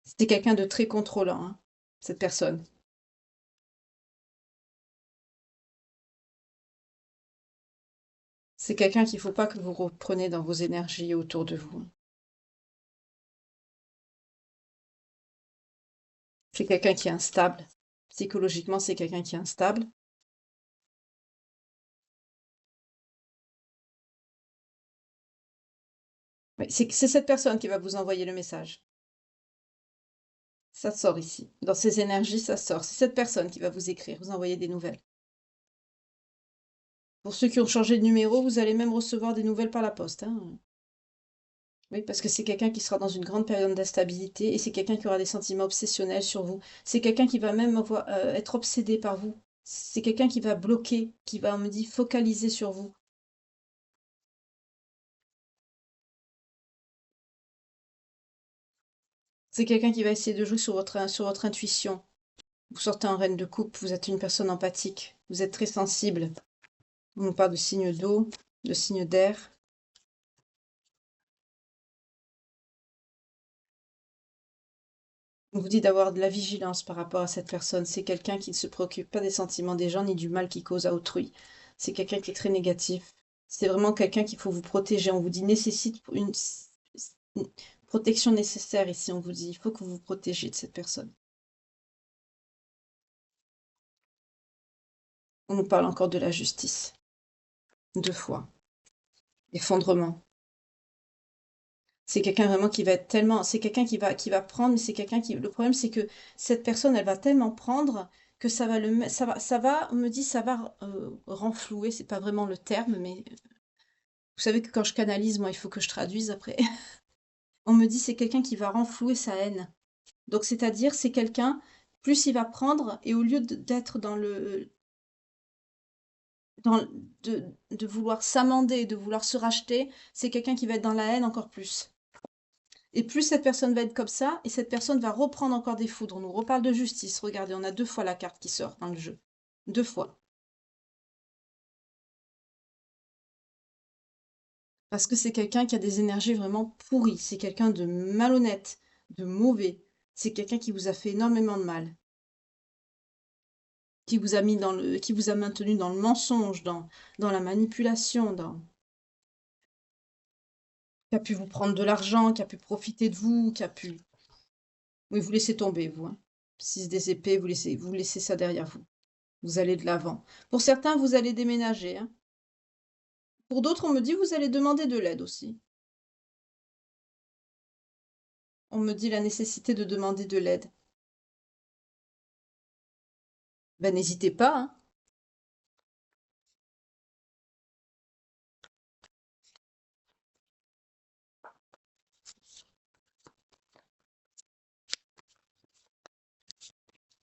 Speaker 1: C'était quelqu'un de très contrôlant, hein, cette personne. C'est quelqu'un qu'il ne faut pas que vous repreniez dans vos énergies autour de vous. C'est quelqu'un qui est instable. Psychologiquement, c'est quelqu'un qui est instable. C'est cette personne qui va vous envoyer le message. Ça sort ici. Dans ces énergies, ça sort. C'est cette personne qui va vous écrire, vous envoyer des nouvelles. Pour ceux qui ont changé de numéro, vous allez même recevoir des nouvelles par la poste, hein. Oui, parce que c'est quelqu'un qui sera dans une grande période d'instabilité et c'est quelqu'un qui aura des sentiments obsessionnels sur vous. C'est quelqu'un qui va même être obsédé par vous. C'est quelqu'un qui va bloquer, qui va, on me dit, focaliser sur vous. C'est quelqu'un qui va essayer de jouer sur votre intuition. Vous sortez en reine de coupe, vous êtes une personne empathique, vous êtes très sensible. On nous parle de signes d'eau, de signes d'air. On vous dit d'avoir de la vigilance par rapport à cette personne. C'est quelqu'un qui ne se préoccupe pas des sentiments des gens ni du mal qu'il cause à autrui. C'est quelqu'un qui est très négatif. C'est vraiment quelqu'un qu'il faut vous protéger. On vous dit nécessite une protection nécessaire ici. On vous dit il faut que vous vous protégiez de cette personne. On nous parle encore de la justice. 2 fois. effondrement. C'est quelqu'un vraiment qui va être tellement, c'est quelqu'un qui va prendre, mais c'est quelqu'un qui, le problème c'est que cette personne, elle va tellement prendre que ça va on me dit, ça va renflouer, c'est pas vraiment le terme, mais vous savez que quand je canalise, moi, il faut que je traduise après. On me dit, c'est quelqu'un qui va renflouer sa haine. Donc, c'est-à-dire, c'est quelqu'un, plus il va prendre, et au lieu d'être dans, de vouloir s'amender, de vouloir se racheter, c'est quelqu'un qui va être dans la haine encore plus. Et plus cette personne va être comme ça, et cette personne va reprendre encore des foudres. On nous reparle de justice. Regardez, on a 2 fois la carte qui sort dans le jeu. 2 fois. Parce que c'est quelqu'un qui a des énergies vraiment pourries. C'est quelqu'un de malhonnête, de mauvais. C'est quelqu'un qui vous a fait énormément de mal. Qui vous a mis qui vous a maintenu dans le mensonge, dans la manipulation, qui a pu vous prendre de l'argent, qui a pu profiter de vous, qui a pu... Oui, vous laissez tomber, vous, hein. 6 des épées, vous laissez ça derrière vous. Vous allez de l'avant. Pour certains, vous allez déménager, hein. Pour d'autres, on me dit, vous allez demander de l'aide aussi. On me dit la nécessité de demander de l'aide. Ben, n'hésitez pas, hein.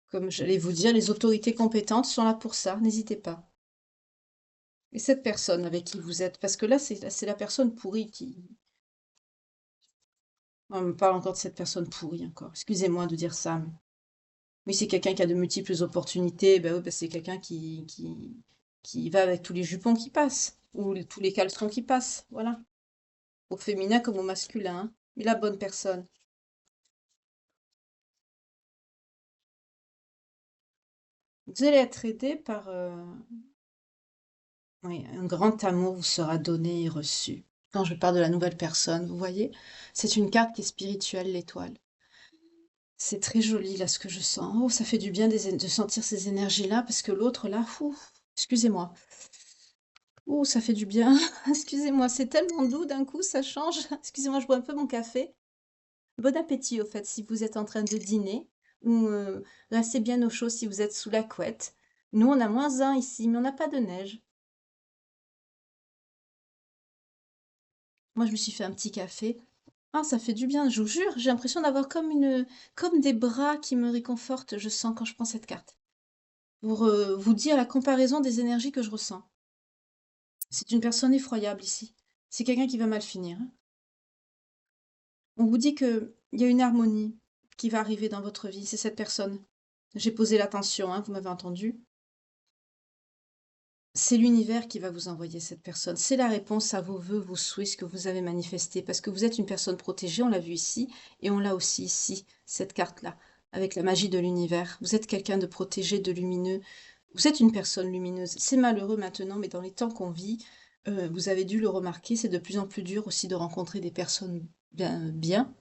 Speaker 1: Comme j'allais vous dire, les autorités compétentes sont là pour ça. N'hésitez pas. Et cette personne avec qui vous êtes, parce que là, c'est la personne pourrie qui... On me parle encore de cette personne pourrie encore. Excusez-moi de dire ça, mais... Oui, c'est quelqu'un qui a de multiples opportunités. Ben oui, ben c'est quelqu'un qui va avec tous les jupons qui passent, ou tous les caleçons qui passent. Voilà. Au féminin comme au masculin, hein. Mais la bonne personne. Vous allez être aidé par... oui, un grand amour vous sera donné et reçu. Quand je parle de la nouvelle personne, vous voyez, c'est une carte qui est spirituelle, l'étoile. C'est très joli là ce que je sens. Oh, ça fait du bien de sentir ces énergies-là parce que l'autre là, fou, excusez-moi. Oh, ça fait du bien. Excusez-moi, c'est tellement doux d'un coup, ça change. Excusez-moi, je bois un peu mon café. Bon appétit au fait si vous êtes en train de dîner ou restez bien au chaud si vous êtes sous la couette. Nous, on a -1 ici, mais on n'a pas de neige. Moi, je me suis fait un petit café. Ah, ça fait du bien, je vous jure. J'ai l'impression d'avoir comme des bras qui me réconfortent, je sens quand je prends cette carte. Pour vous dire la comparaison des énergies que je ressens. C'est une personne effroyable ici. C'est quelqu'un qui va mal finir, hein. On vous dit que il y a une harmonie qui va arriver dans votre vie. C'est cette personne. J'ai posé l'attention, hein, vous m'avez entendu. C'est l'univers qui va vous envoyer cette personne. C'est la réponse à vos vœux, vos souhaits, ce que vous avez manifesté. Parce que vous êtes une personne protégée, on l'a vu ici, et on l'a aussi ici, cette carte-là, avec la magie de l'univers. Vous êtes quelqu'un de protégé, de lumineux. Vous êtes une personne lumineuse. C'est malheureux maintenant, mais dans les temps qu'on vit, vous avez dû le remarquer, c'est de plus en plus dur aussi de rencontrer des personnes bien,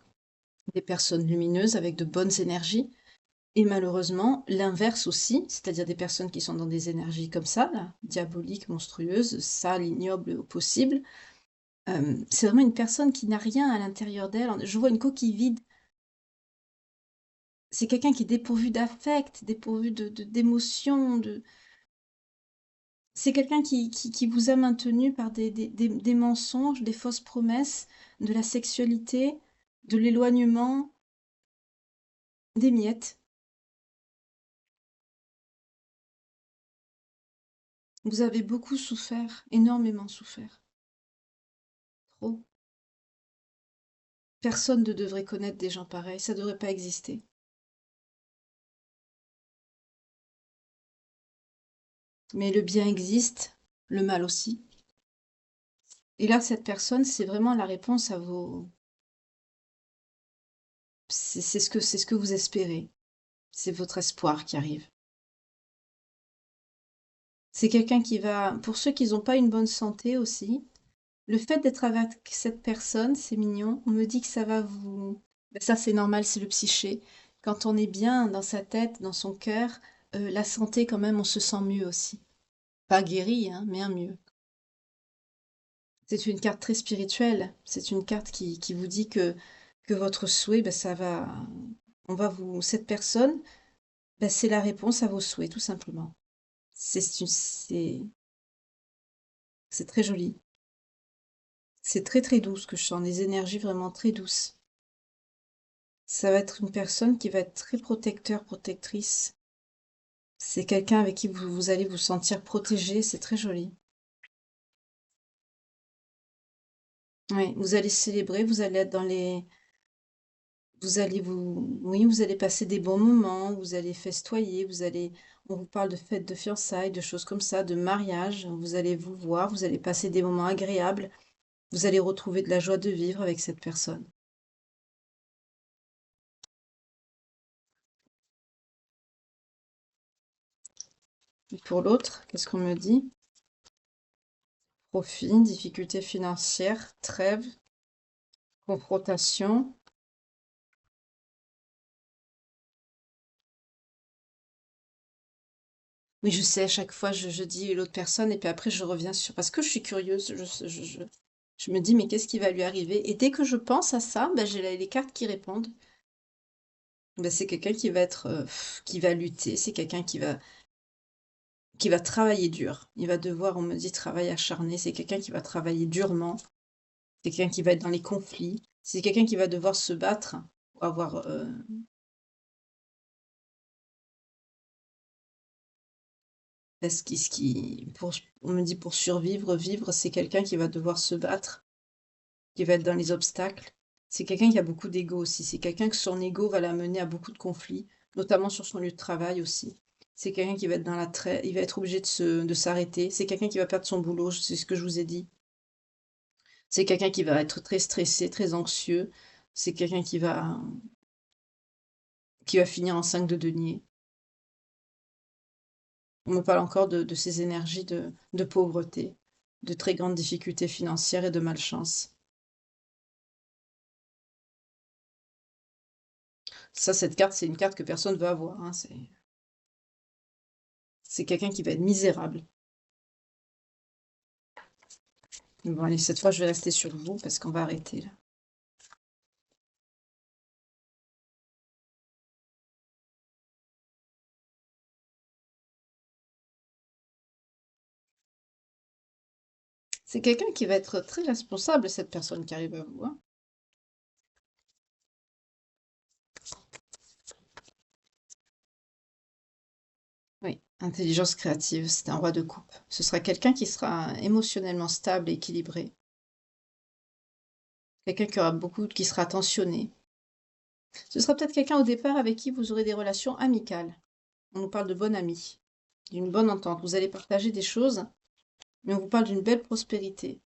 Speaker 1: des personnes lumineuses avec de bonnes énergies. Et malheureusement, l'inverse aussi, c'est-à-dire des personnes qui sont dans des énergies comme ça, là, diaboliques, monstrueuses, sales, ignobles au possible. C'est vraiment une personne qui n'a rien à l'intérieur d'elle. Je vois une coquille vide. C'est quelqu'un qui est dépourvu d'affect, dépourvu d'émotions. C'est quelqu'un qui vous a maintenu par des mensonges, des fausses promesses, de la sexualité, de l'éloignement, des miettes. Vous avez beaucoup souffert, énormément souffert. Trop. Personne ne devrait connaître des gens pareils, ça ne devrait pas exister. Mais le bien existe, le mal aussi. Et là, cette personne, c'est vraiment la réponse à vos... c'est ce que vous espérez. C'est votre espoir qui arrive. C'est quelqu'un qui va... Pour ceux qui n'ont pas une bonne santé aussi, le fait d'être avec cette personne, c'est mignon. On me dit que ça va vous... Ben ça, c'est normal, c'est le psyché. Quand on est bien dans sa tête, dans son cœur, la santé, quand même, on se sent mieux aussi. Pas guéri, hein, mais un mieux. C'est une carte très spirituelle. C'est une carte qui vous dit que votre souhait, ben, ça va, on va vous, cette personne, ben, c'est la réponse à vos souhaits, tout simplement. C'est très joli. C'est très très doux ce que je sens, des énergies vraiment très douces. Ça va être une personne qui va être très protecteur, protectrice. C'est quelqu'un avec qui vous allez vous sentir protégé, c'est très joli. Oui, vous allez célébrer, vous allez être dans les... Vous allez vous... Oui, vous allez passer des bons moments, vous allez festoyer, vous allez... On vous parle de fêtes de fiançailles, de choses comme ça, de mariage. Vous allez vous voir, vous allez passer des moments agréables. Vous allez retrouver de la joie de vivre avec cette personne. Et pour l'autre, qu'est-ce qu'on me dit? Profit, difficultés financières, trêve, confrontation. Oui, je sais, à chaque fois, je dis l'autre personne et puis après, je reviens sur... Parce que je suis curieuse, je me dis, mais qu'est-ce qui va lui arriver? Et dès que je pense à ça, ben, j'ai les cartes qui répondent. Ben, c'est quelqu'un qui va être, qui va lutter, c'est quelqu'un qui va travailler dur. Il va devoir, on me dit, travail acharné, c'est quelqu'un qui va travailler durement, c'est quelqu'un qui va être dans les conflits, c'est quelqu'un qui va devoir se battre pour avoir... on me dit pour survivre, vivre, c'est quelqu'un qui va devoir se battre, qui va être dans les obstacles. C'est quelqu'un qui a beaucoup d'ego aussi. C'est quelqu'un que son ego va l'amener à beaucoup de conflits, notamment sur son lieu de travail aussi. C'est quelqu'un qui va être dans la il va être obligé de s'arrêter. C'est quelqu'un qui va perdre son boulot, c'est ce que je vous ai dit. C'est quelqu'un qui va être très stressé, très anxieux. C'est quelqu'un qui va finir en 5 de denier. On me parle encore de ces énergies de pauvreté, de très grandes difficultés financières et de malchance. Ça, cette carte, c'est une carte que personne ne veut avoir, hein. C'est quelqu'un qui va être misérable. Bon, allez, cette fois, je vais rester sur vous parce qu'on va arrêter là. C'est quelqu'un qui va être très responsable, cette personne qui arrive à vous, hein. Oui, intelligence créative, c'est un roi de coupe. Ce sera quelqu'un qui sera émotionnellement stable et équilibré. Quelqu'un qui aura qui sera attentionné. Ce sera peut-être quelqu'un au départ avec qui vous aurez des relations amicales. On nous parle de bon ami, d'une bonne entente. Vous allez partager des choses, mais on vous parle d'une belle prospérité,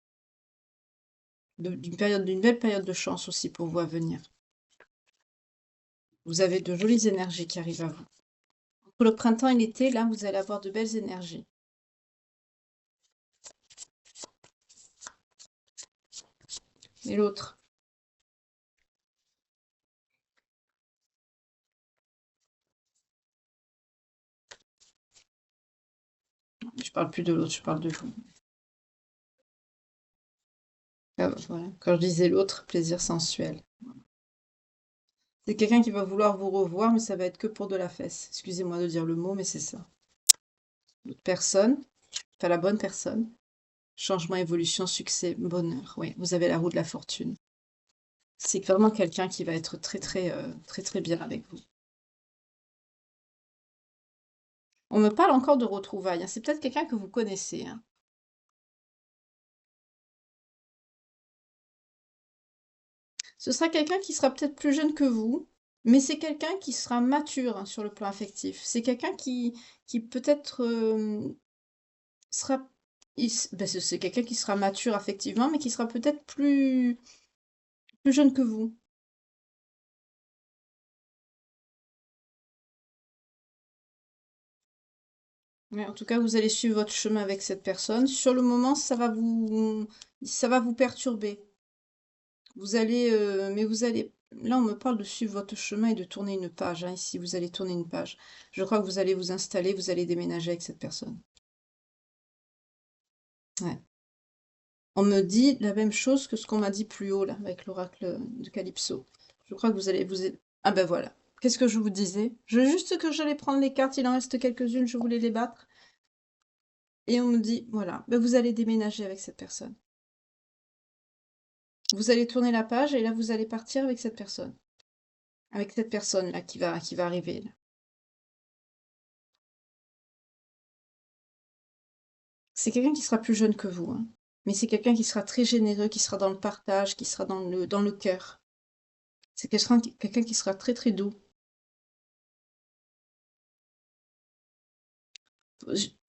Speaker 1: d'une belle période de chance aussi pour vous à venir. Vous avez de jolies énergies qui arrivent à vous. Pour le printemps et l'été, là, vous allez avoir de belles énergies. Et l'autre? Je parle plus de l'autre, je parle de vous. Ah, voilà. Quand je disais l'autre, plaisir sensuel. C'est quelqu'un qui va vouloir vous revoir, mais ça va être que pour de la fesse. Excusez-moi de dire le mot, mais c'est ça. L'autre personne, enfin la bonne personne. Changement, évolution, succès, bonheur. Oui, vous avez la roue de la fortune. C'est vraiment quelqu'un qui va être très très bien avec vous. On me parle encore de retrouvailles, hein. C'est peut-être quelqu'un que vous connaissez, hein. Ce sera quelqu'un qui sera peut-être plus jeune que vous, mais c'est quelqu'un qui sera mature, hein, sur le plan affectif. C'est quelqu'un qui peut-être sera... ben, c'est quelqu'un qui sera mature affectivement, mais qui sera peut-être plus jeune que vous. Ouais, en tout cas, vous allez suivre votre chemin avec cette personne. Sur le moment, ça va vous perturber. Mais vous allez, là, on me parle de suivre votre chemin et de tourner une page, hein, ici, vous allez tourner une page. Je crois que vous allez vous installer, vous allez déménager avec cette personne. Ouais. On me dit la même chose que ce qu'on m'a dit plus haut, là, avec l'oracle de Calypso. Je crois que vous allez vous... Ah ben voilà. Qu'est-ce que je vous disais? Je veux juste que j'allais prendre les cartes, il en reste quelques-unes, je voulais les battre. Et on me dit, voilà, ben vous allez déménager avec cette personne. Vous allez tourner la page et là, vous allez partir avec cette personne. Avec cette personne-là qui va arriver, là. C'est quelqu'un qui sera plus jeune que vous, hein. Mais c'est quelqu'un qui sera très généreux, qui sera dans le partage, qui sera dans le cœur. C'est quelqu'un qui sera très très doux.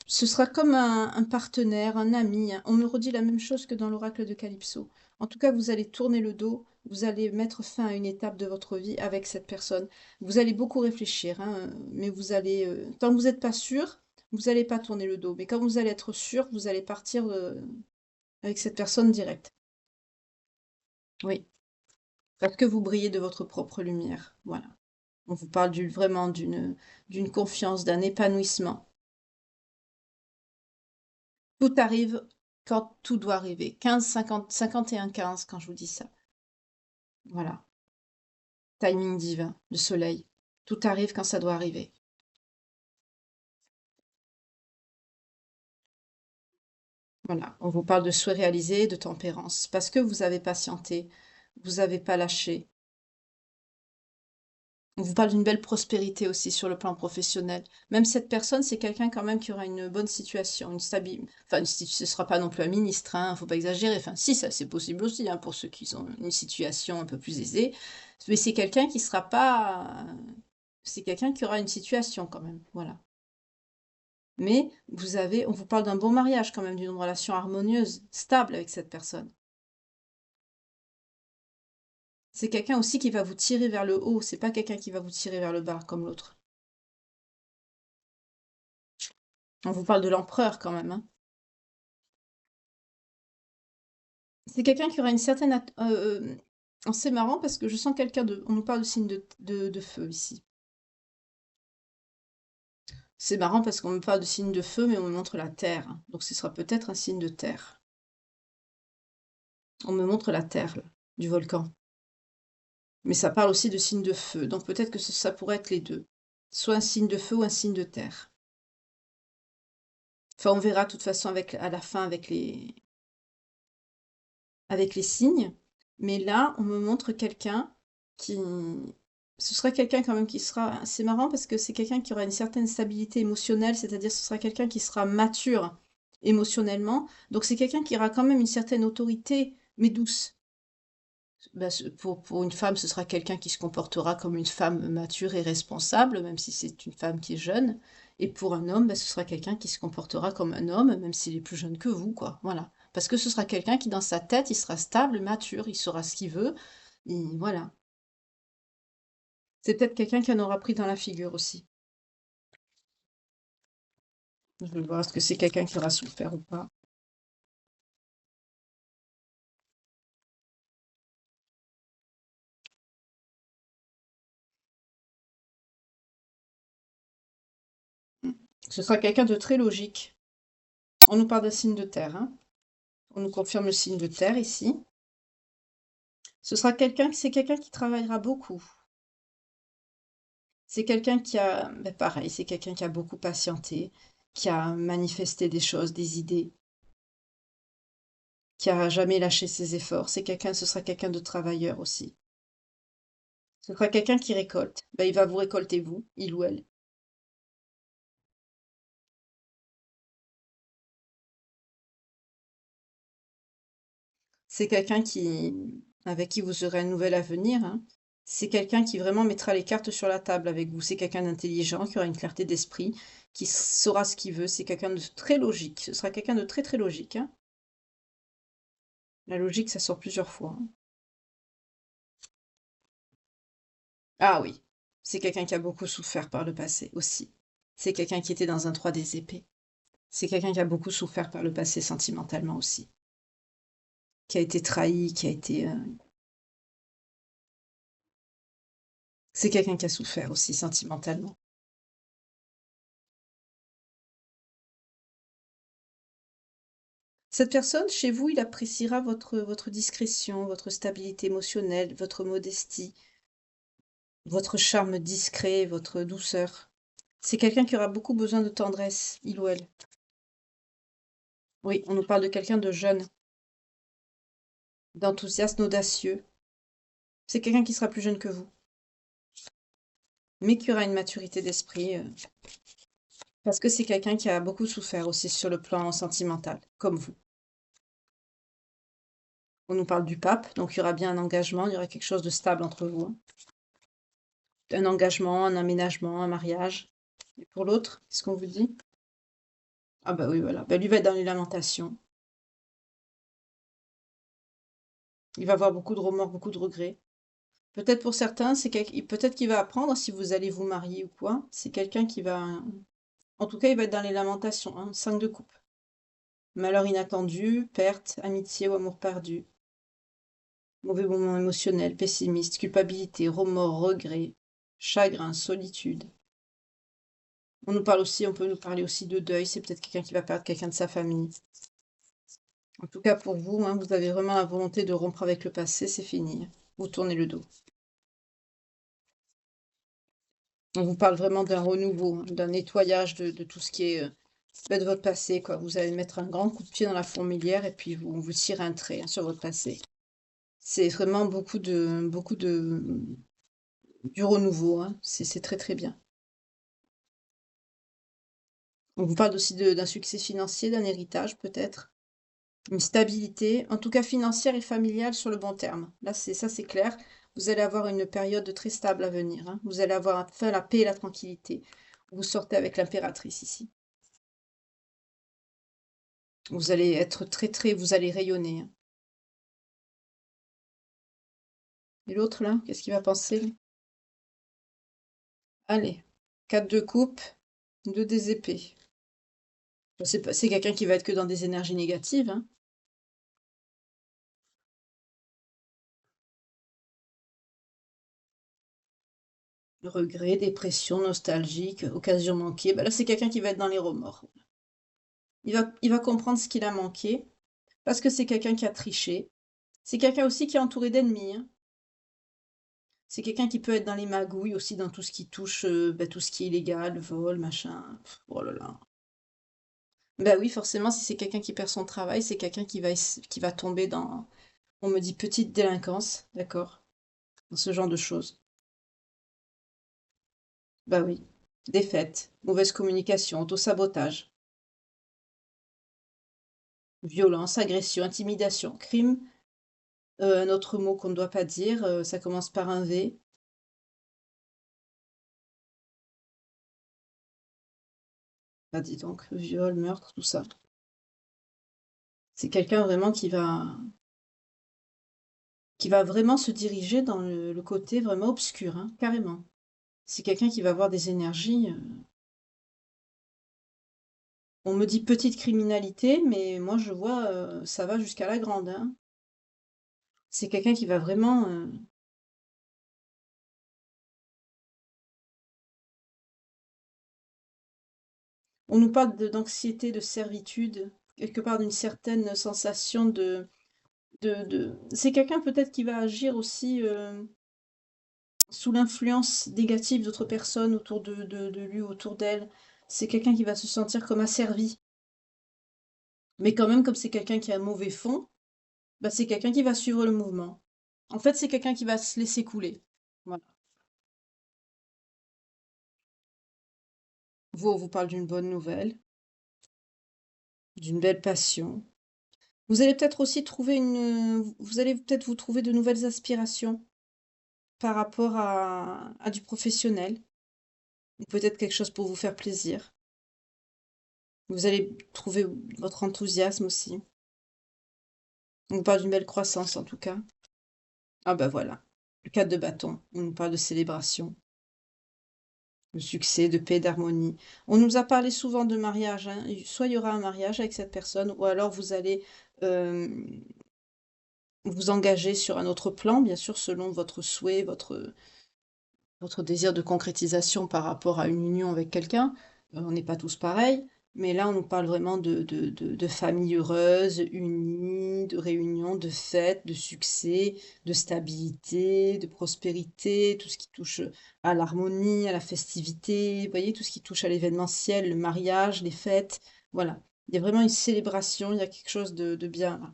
Speaker 1: Ce sera comme un partenaire, un ami, hein. On me redit la même chose que dans l'oracle de Calypso. En tout cas, vous allez tourner le dos, vous allez mettre fin à une étape de votre vie avec cette personne. Vous allez beaucoup réfléchir, hein, mais vous allez, tant que vous n'êtes pas sûr, vous n'allez pas tourner le dos. Mais quand vous allez être sûr, vous allez partir avec cette personne directe. Oui, parce que vous brillez de votre propre lumière. Voilà. On vous parle vraiment d'une confiance, d'un épanouissement. Tout arrive quand tout doit arriver. 15, 50, 51, 15 quand je vous dis ça. Voilà. Timing divin, le soleil. Tout arrive quand ça doit arriver. Voilà. On vous parle de souhait réalisé, de tempérance. Parce que vous avez patienté, vous n'avez pas lâché. On vous parle d'une belle prospérité aussi sur le plan professionnel. Même cette personne, c'est quelqu'un quand même qui aura une bonne situation, une stabilité. Enfin, ce ne sera pas non plus un ministre, hein, faut pas exagérer. Enfin, si, ça c'est possible aussi, hein, pour ceux qui ont une situation un peu plus aisée. Mais c'est quelqu'un qui sera pas. C'est quelqu'un qui aura une situation quand même, voilà. Mais on vous parle d'un bon mariage quand même, d'une relation harmonieuse, stable avec cette personne. C'est quelqu'un aussi qui va vous tirer vers le haut, c'est pas quelqu'un qui va vous tirer vers le bas comme l'autre. On vous parle de l'empereur quand même, hein. C'est quelqu'un qui aura une certaine... c'est marrant parce que je sens quelqu'un de... On nous parle de signe de feu ici. C'est marrant parce qu'on me parle de signe de feu, mais on me montre la terre, hein. Donc ce sera peut-être un signe de terre. On me montre la terre, là, du volcan. Mais ça parle aussi de signe de feu. Donc peut-être que ça pourrait être les deux. Soit un signe de feu ou un signe de terre. Enfin, on verra de toute façon à la fin avec les signes. Mais là, on me montre quelqu'un qui... Ce sera quelqu'un quand même qui sera... C'est marrant parce que c'est quelqu'un qui aura une certaine stabilité émotionnelle, c'est-à-dire ce sera quelqu'un qui sera mature émotionnellement. Donc c'est quelqu'un qui aura quand même une certaine autorité, mais douce. Bah, pour une femme, ce sera quelqu'un qui se comportera comme une femme mature et responsable, même si c'est une femme qui est jeune. Et pour un homme, bah, ce sera quelqu'un qui se comportera comme un homme, même s'il est plus jeune que vous, quoi. Voilà. Parce que ce sera quelqu'un qui, dans sa tête, il sera stable, mature, il saura ce qu'il veut. Et voilà. C'est peut-être quelqu'un qui en aura pris dans la figure aussi. Je vais voir est-ce que c'est quelqu'un qui aura souffert ou pas. Ce sera quelqu'un de très logique. On nous parle d'un signe de terre, hein. On nous confirme le signe de terre ici. C'est quelqu'un qui travaillera beaucoup. C'est quelqu'un qui a, ben pareil, c'est quelqu'un qui a beaucoup patienté, qui a manifesté des choses, des idées, qui a jamais lâché ses efforts. Ce sera quelqu'un de travailleur aussi. Ce sera quelqu'un qui récolte. Ben, il va vous récolter vous, il ou elle. C'est quelqu'un avec qui vous aurez un nouvel avenir, hein. C'est quelqu'un qui vraiment mettra les cartes sur la table avec vous. C'est quelqu'un d'intelligent, qui aura une clarté d'esprit, qui saura ce qu'il veut. C'est quelqu'un de très logique. Ce sera quelqu'un de très très logique, hein. La logique, ça sort plusieurs fois, hein. Ah oui, c'est quelqu'un qui a beaucoup souffert par le passé aussi. C'est quelqu'un qui était dans un 3 des épées. C'est quelqu'un qui a beaucoup souffert par le passé sentimentalement aussi. Qui a été trahi, qui a été... C'est quelqu'un qui a souffert aussi sentimentalement. Cette personne, chez vous, il appréciera votre discrétion, votre stabilité émotionnelle, votre modestie, votre charme discret, votre douceur. C'est quelqu'un qui aura beaucoup besoin de tendresse, il ou elle. Oui, on nous parle de quelqu'un de jeune, d'enthousiaste, audacieux. C'est quelqu'un qui sera plus jeune que vous, mais qui aura une maturité d'esprit, parce que c'est quelqu'un qui a beaucoup souffert aussi sur le plan sentimental, comme vous. On nous parle du pape, donc il y aura bien un engagement, il y aura quelque chose de stable entre vous, hein. Un engagement, un aménagement, un mariage. Et pour l'autre, qu'est-ce qu'on vous dit? Ah bah oui, voilà. Bah, lui va être dans les lamentations. Il va avoir beaucoup de remords, beaucoup de regrets. Peut-être pour certains, peut-être qu'il va apprendre si vous allez vous marier ou quoi. C'est quelqu'un qui va... En tout cas, il va être dans les lamentations, hein. 5 de coupe. Malheur inattendu, perte, amitié ou amour perdu. Mauvais moment émotionnel, pessimiste, culpabilité, remords, regret, chagrin, solitude. On peut nous parler aussi de deuil. C'est peut-être quelqu'un qui va perdre quelqu'un de sa famille. En tout cas, pour vous, hein, vous avez vraiment la volonté de rompre avec le passé, c'est fini. Vous tournez le dos. On vous parle vraiment d'un renouveau, hein, d'un nettoyage de tout ce qui est de votre passé, quoi. Vous allez mettre un grand coup de pied dans la fourmilière et puis vous tirez un trait, hein, sur votre passé. C'est vraiment du renouveau, hein. C'est très très bien. On vous parle aussi d'un succès financier, d'un héritage peut-être, une stabilité, en tout cas financière et familiale sur le bon terme. Là, c'est clair. Vous allez avoir une période très stable à venir, hein. Vous allez avoir enfin la paix et la tranquillité. Vous sortez avec l'impératrice ici. Vous allez être très très, vous allez rayonner, hein. Et l'autre là, qu'est-ce qu'il va penser, lui? Allez, 4 de coupe, 2 des épées. C'est quelqu'un qui va être que dans des énergies négatives, hein. Regret, dépression, nostalgique, occasion manquée. Bah là, c'est quelqu'un qui va être dans les remords. Il va comprendre ce qu'il a manqué, parce que c'est quelqu'un qui a triché. C'est quelqu'un aussi qui est entouré d'ennemis, hein. C'est quelqu'un qui peut être dans les magouilles aussi, dans tout ce qui touche, tout ce qui est illégal, vol, machin. Oh là là. Bah oui, forcément, si c'est quelqu'un qui perd son travail, c'est quelqu'un qui va tomber dans, on me dit petite délinquance, d'accord, dans ce genre de choses. Bah oui. Défaite, mauvaise communication, autosabotage, violence, agression, intimidation, crime, un autre mot qu'on ne doit pas dire, ça commence par un V. Bah dis donc, viol, meurtre, tout ça. C'est quelqu'un vraiment qui va vraiment se diriger dans le côté vraiment obscur, hein, carrément. C'est quelqu'un qui va avoir des énergies. On me dit petite criminalité, mais moi je vois, ça va jusqu'à la grande, hein. C'est quelqu'un qui va vraiment. On nous parle d'anxiété, de servitude, quelque part d'une certaine sensation c'est quelqu'un peut-être qui va agir aussi sous l'influence négative d'autres personnes autour de lui, autour d'elle. C'est quelqu'un qui va se sentir comme asservi. Mais quand même, comme c'est quelqu'un qui a un mauvais fond, bah, c'est quelqu'un qui va suivre le mouvement. En fait, c'est quelqu'un qui va se laisser couler. Voilà. Vous, on vous parle d'une bonne nouvelle, d'une belle passion. Vous allez peut-être aussi vous allez peut-être vous trouver de nouvelles aspirations par rapport à du professionnel, ou peut-être quelque chose pour vous faire plaisir. Vous allez trouver votre enthousiasme aussi. On vous parle d'une belle croissance en tout cas. Ah bah voilà, le 4 de bâton, on nous parle de célébration, de succès, de paix, d'harmonie. On nous a parlé souvent de mariage, hein. Soit il y aura un mariage avec cette personne, ou alors vous allez euh, vous engager sur un autre plan, bien sûr, selon votre souhait, votre désir de concrétisation par rapport à une union avec quelqu'un. On n'est pas tous pareils. Mais là, on nous parle vraiment de famille heureuse, unie, de réunion, de fêtes, de succès, de stabilité, de prospérité, tout ce qui touche à l'harmonie, à la festivité, vous voyez, tout ce qui touche à l'événementiel, le mariage, les fêtes, voilà. Il y a vraiment une célébration, il y a quelque chose de bien là.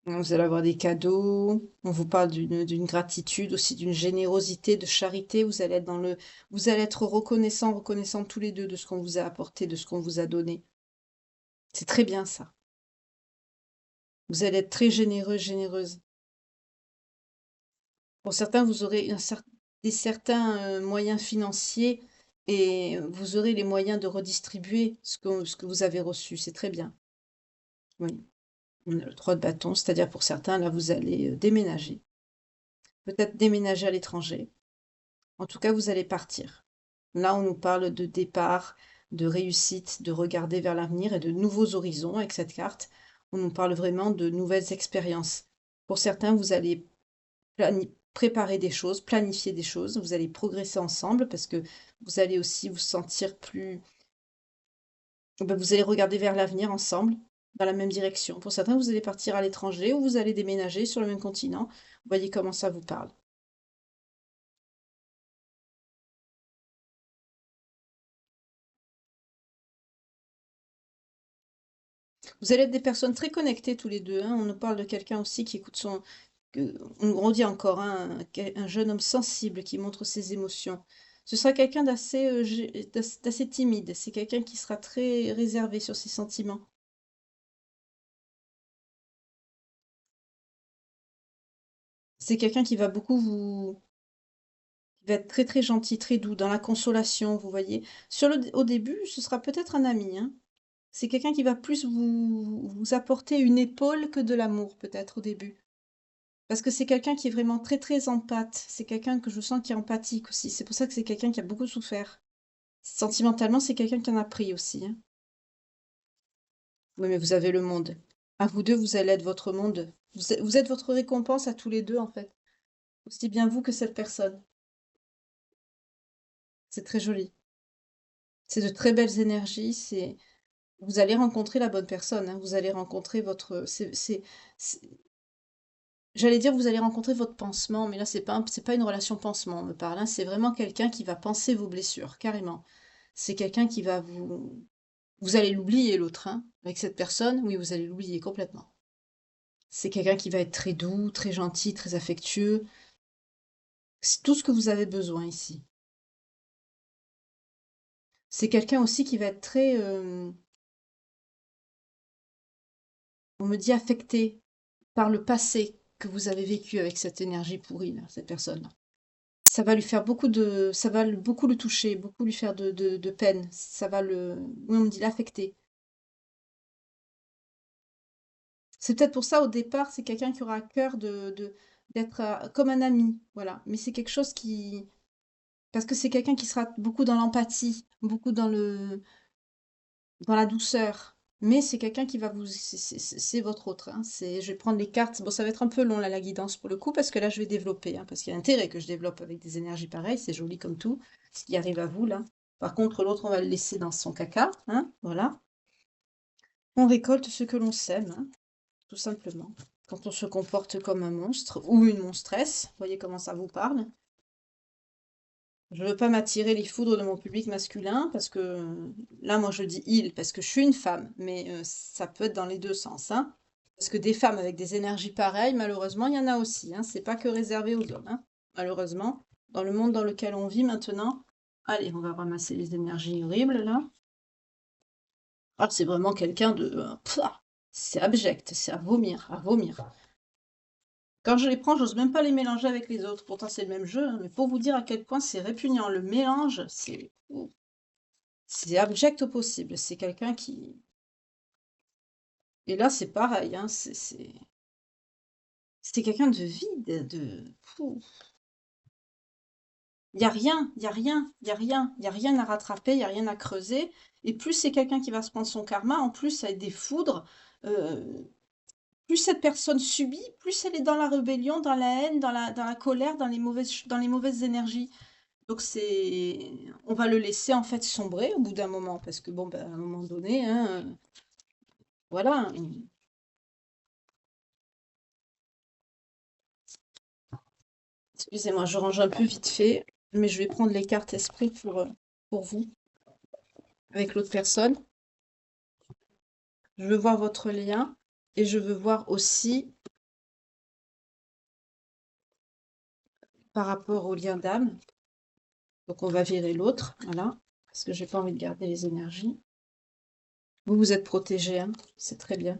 Speaker 1: Vous allez avoir des cadeaux, on vous parle d'une gratitude, aussi d'une générosité, de charité, vous allez être reconnaissants tous les deux de ce qu'on vous a apporté, de ce qu'on vous a donné. C'est très bien ça. Vous allez être très généreux, généreuse. Pour certains, vous aurez des certains moyens financiers et vous aurez les moyens de redistribuer ce que vous avez reçu. C'est très bien. Oui, on a le 3 de bâton, c'est-à-dire pour certains, là, vous allez déménager. Peut-être déménager à l'étranger. En tout cas, vous allez partir. Là, on nous parle de départ, de réussite, de regarder vers l'avenir et de nouveaux horizons avec cette carte. On nous parle vraiment de nouvelles expériences. Pour certains, vous allez préparer des choses, planifier des choses, vous allez progresser ensemble parce que vous allez aussi vous sentir plus... ben, vous allez regarder vers l'avenir ensemble, dans la même direction. Pour certains, vous allez partir à l'étranger ou vous allez déménager sur le même continent. Vous voyez comment ça vous parle. Vous allez être des personnes très connectées tous les deux, hein. On nous parle de quelqu'un aussi qui écoute on nous redit encore, hein, un jeune homme sensible qui montre ses émotions. Ce sera quelqu'un d'assez timide. C'est quelqu'un qui sera très réservé sur ses sentiments. C'est quelqu'un qui va qui va être très très gentil, très doux, dans la consolation, vous voyez. Au début, ce sera peut-être un ami, hein. C'est quelqu'un qui va plus vous apporter une épaule que de l'amour, peut-être au début. Parce que c'est quelqu'un qui est vraiment très très empathe. C'est quelqu'un que je sens qui est empathique aussi. C'est pour ça que c'est quelqu'un qui a beaucoup souffert. Sentimentalement, c'est quelqu'un qui en a pris aussi, hein. Oui, mais vous avez le monde. À vous deux, vous allez être votre monde. Vous êtes votre récompense à tous les deux, en fait. Aussi bien vous que cette personne. C'est très joli. C'est de très belles énergies. Vous allez rencontrer la bonne personne, hein. Vous allez rencontrer c'est- j'allais dire, vous allez rencontrer votre pansement, mais là, c'est pas une relation pansement, on me parle, hein. C'est vraiment quelqu'un qui va panser vos blessures, carrément. C'est quelqu'un qui va vous allez l'oublier, l'autre, hein. Avec cette personne, oui, vous allez l'oublier complètement. C'est quelqu'un qui va être très doux, très gentil, très affectueux. C'est tout ce que vous avez besoin ici. C'est quelqu'un aussi qui va être très, on me dit affecté par le passé que vous avez vécu avec cette énergie pourrie, là, cette personne-là. Ça va lui faire beaucoup le toucher, beaucoup lui faire de peine. Oui, on me dit l'affecter. C'est peut-être pour ça, au départ, c'est quelqu'un qui aura à cœur d'être comme un ami, voilà. Mais c'est quelque chose parce que c'est quelqu'un qui sera beaucoup dans l'empathie, beaucoup dans la douceur. Mais c'est quelqu'un qui va c'est votre autre, hein. Je vais prendre les cartes. Bon, ça va être un peu long, là, la guidance, pour le coup, parce que là, je vais développer, hein, parce qu'il y a intérêt que je développe avec des énergies pareilles. C'est joli comme tout, ce qui arrive à vous, là. Par contre, l'autre, on va le laisser dans son caca, hein, voilà. On récolte ce que l'on sème, hein, tout simplement. Quand on se comporte comme un monstre ou une monstresse, voyez comment ça vous parle. Je veux pas m'attirer les foudres de mon public masculin parce que là, moi, je dis il parce que je suis une femme, mais ça peut être dans les deux sens, hein. Parce que des femmes avec des énergies pareilles, malheureusement, il y en a aussi, hein. C'est pas que réservé aux hommes, hein. Malheureusement, dans le monde dans lequel on vit maintenant. Allez, on va ramasser les énergies horribles là. Ah, c'est vraiment quelqu'un de... Pouah, c'est abject, c'est à vomir, à vomir. Quand je les prends, j'ose même pas les mélanger avec les autres. Pourtant, c'est le même jeu, hein, mais pour vous dire à quel point c'est répugnant. Le mélange, c'est abject au possible. C'est quelqu'un qui... Et là, c'est pareil, hein, c'est quelqu'un de vide, de... Pouh. Il y a rien, il y a rien, il y a rien, il y a rien à rattraper, il y a rien à creuser. Et plus c'est quelqu'un qui va se prendre son karma, en plus, avec des foudres, euh, plus cette personne subit, plus elle est dans la rébellion, dans la haine, dans la colère, dans les mauvaises énergies. Donc on va le laisser en fait sombrer au bout d'un moment, parce que bon, ben, à un moment donné, hein, voilà. Excusez-moi, je range un peu vite fait, mais je vais prendre les cartes esprit pour vous, avec l'autre personne. Je veux voir votre lien et je veux voir aussi par rapport au lien d'âme. Donc on va virer l'autre, voilà, parce que j'ai pas envie de garder les énergies. Vous, vous êtes protégé, hein, c'est très bien.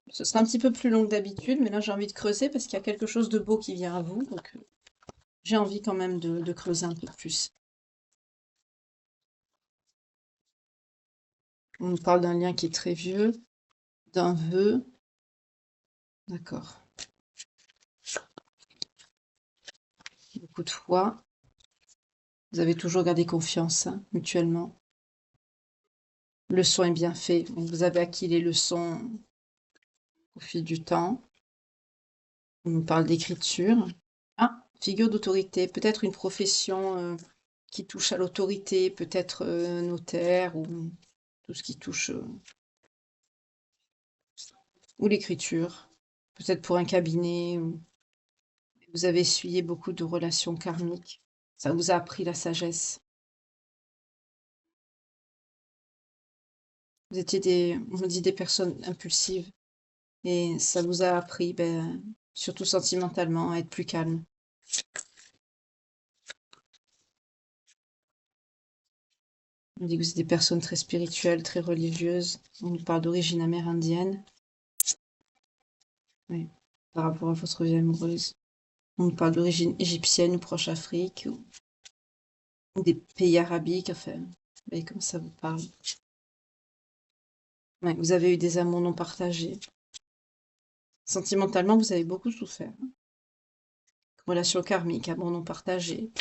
Speaker 1: Ce sera un petit peu plus long que d'habitude, mais là j'ai envie de creuser parce qu'il y a quelque chose de beau qui vient à vous, donc j'ai envie quand même de creuser un peu plus. On nous parle d'un lien qui est très vieux, d'un vœu. D'accord. Beaucoup de foi. Vous avez toujours gardé confiance, hein, mutuellement. Le son est bien fait. Vous avez acquis les leçons au fil du temps. On nous parle d'écriture. Ah, figure d'autorité. Peut-être une profession qui touche à l'autorité, peut-être notaire ou tout ce qui touche ou l'écriture. Peut-être pour un cabinet. Vous avez essuyé beaucoup de relations karmiques. Ça vous a appris la sagesse. Vous étiez on me dit des personnes impulsives. Et ça vous a appris, ben, surtout sentimentalement, à être plus calme. On dit que vous êtes des personnes très spirituelles, très religieuses. On nous parle d'origine amérindienne. Oui, par rapport à votre vie amoureuse. On nous parle d'origine égyptienne ou proche Afrique, ou des pays arabiques, enfin, vous voyez comme ça vous parle. Ouais, vous avez eu des amours non partagés. Sentimentalement, vous avez beaucoup souffert. Relations karmiques, amours non partagés.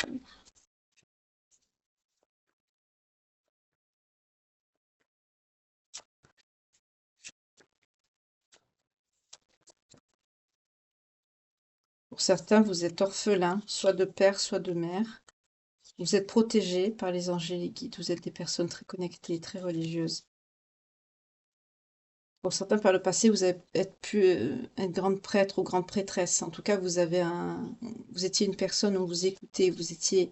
Speaker 1: Pour certains, vous êtes orphelin, soit de père, soit de mère. Vous êtes protégé par les anges et les guides. Vous êtes des personnes très connectées, très religieuses. Pour certains, par le passé, vous avez pu être grande prêtre ou grande prêtresse. En tout cas, vous étiez une personne où vous écoutez, vous étiez.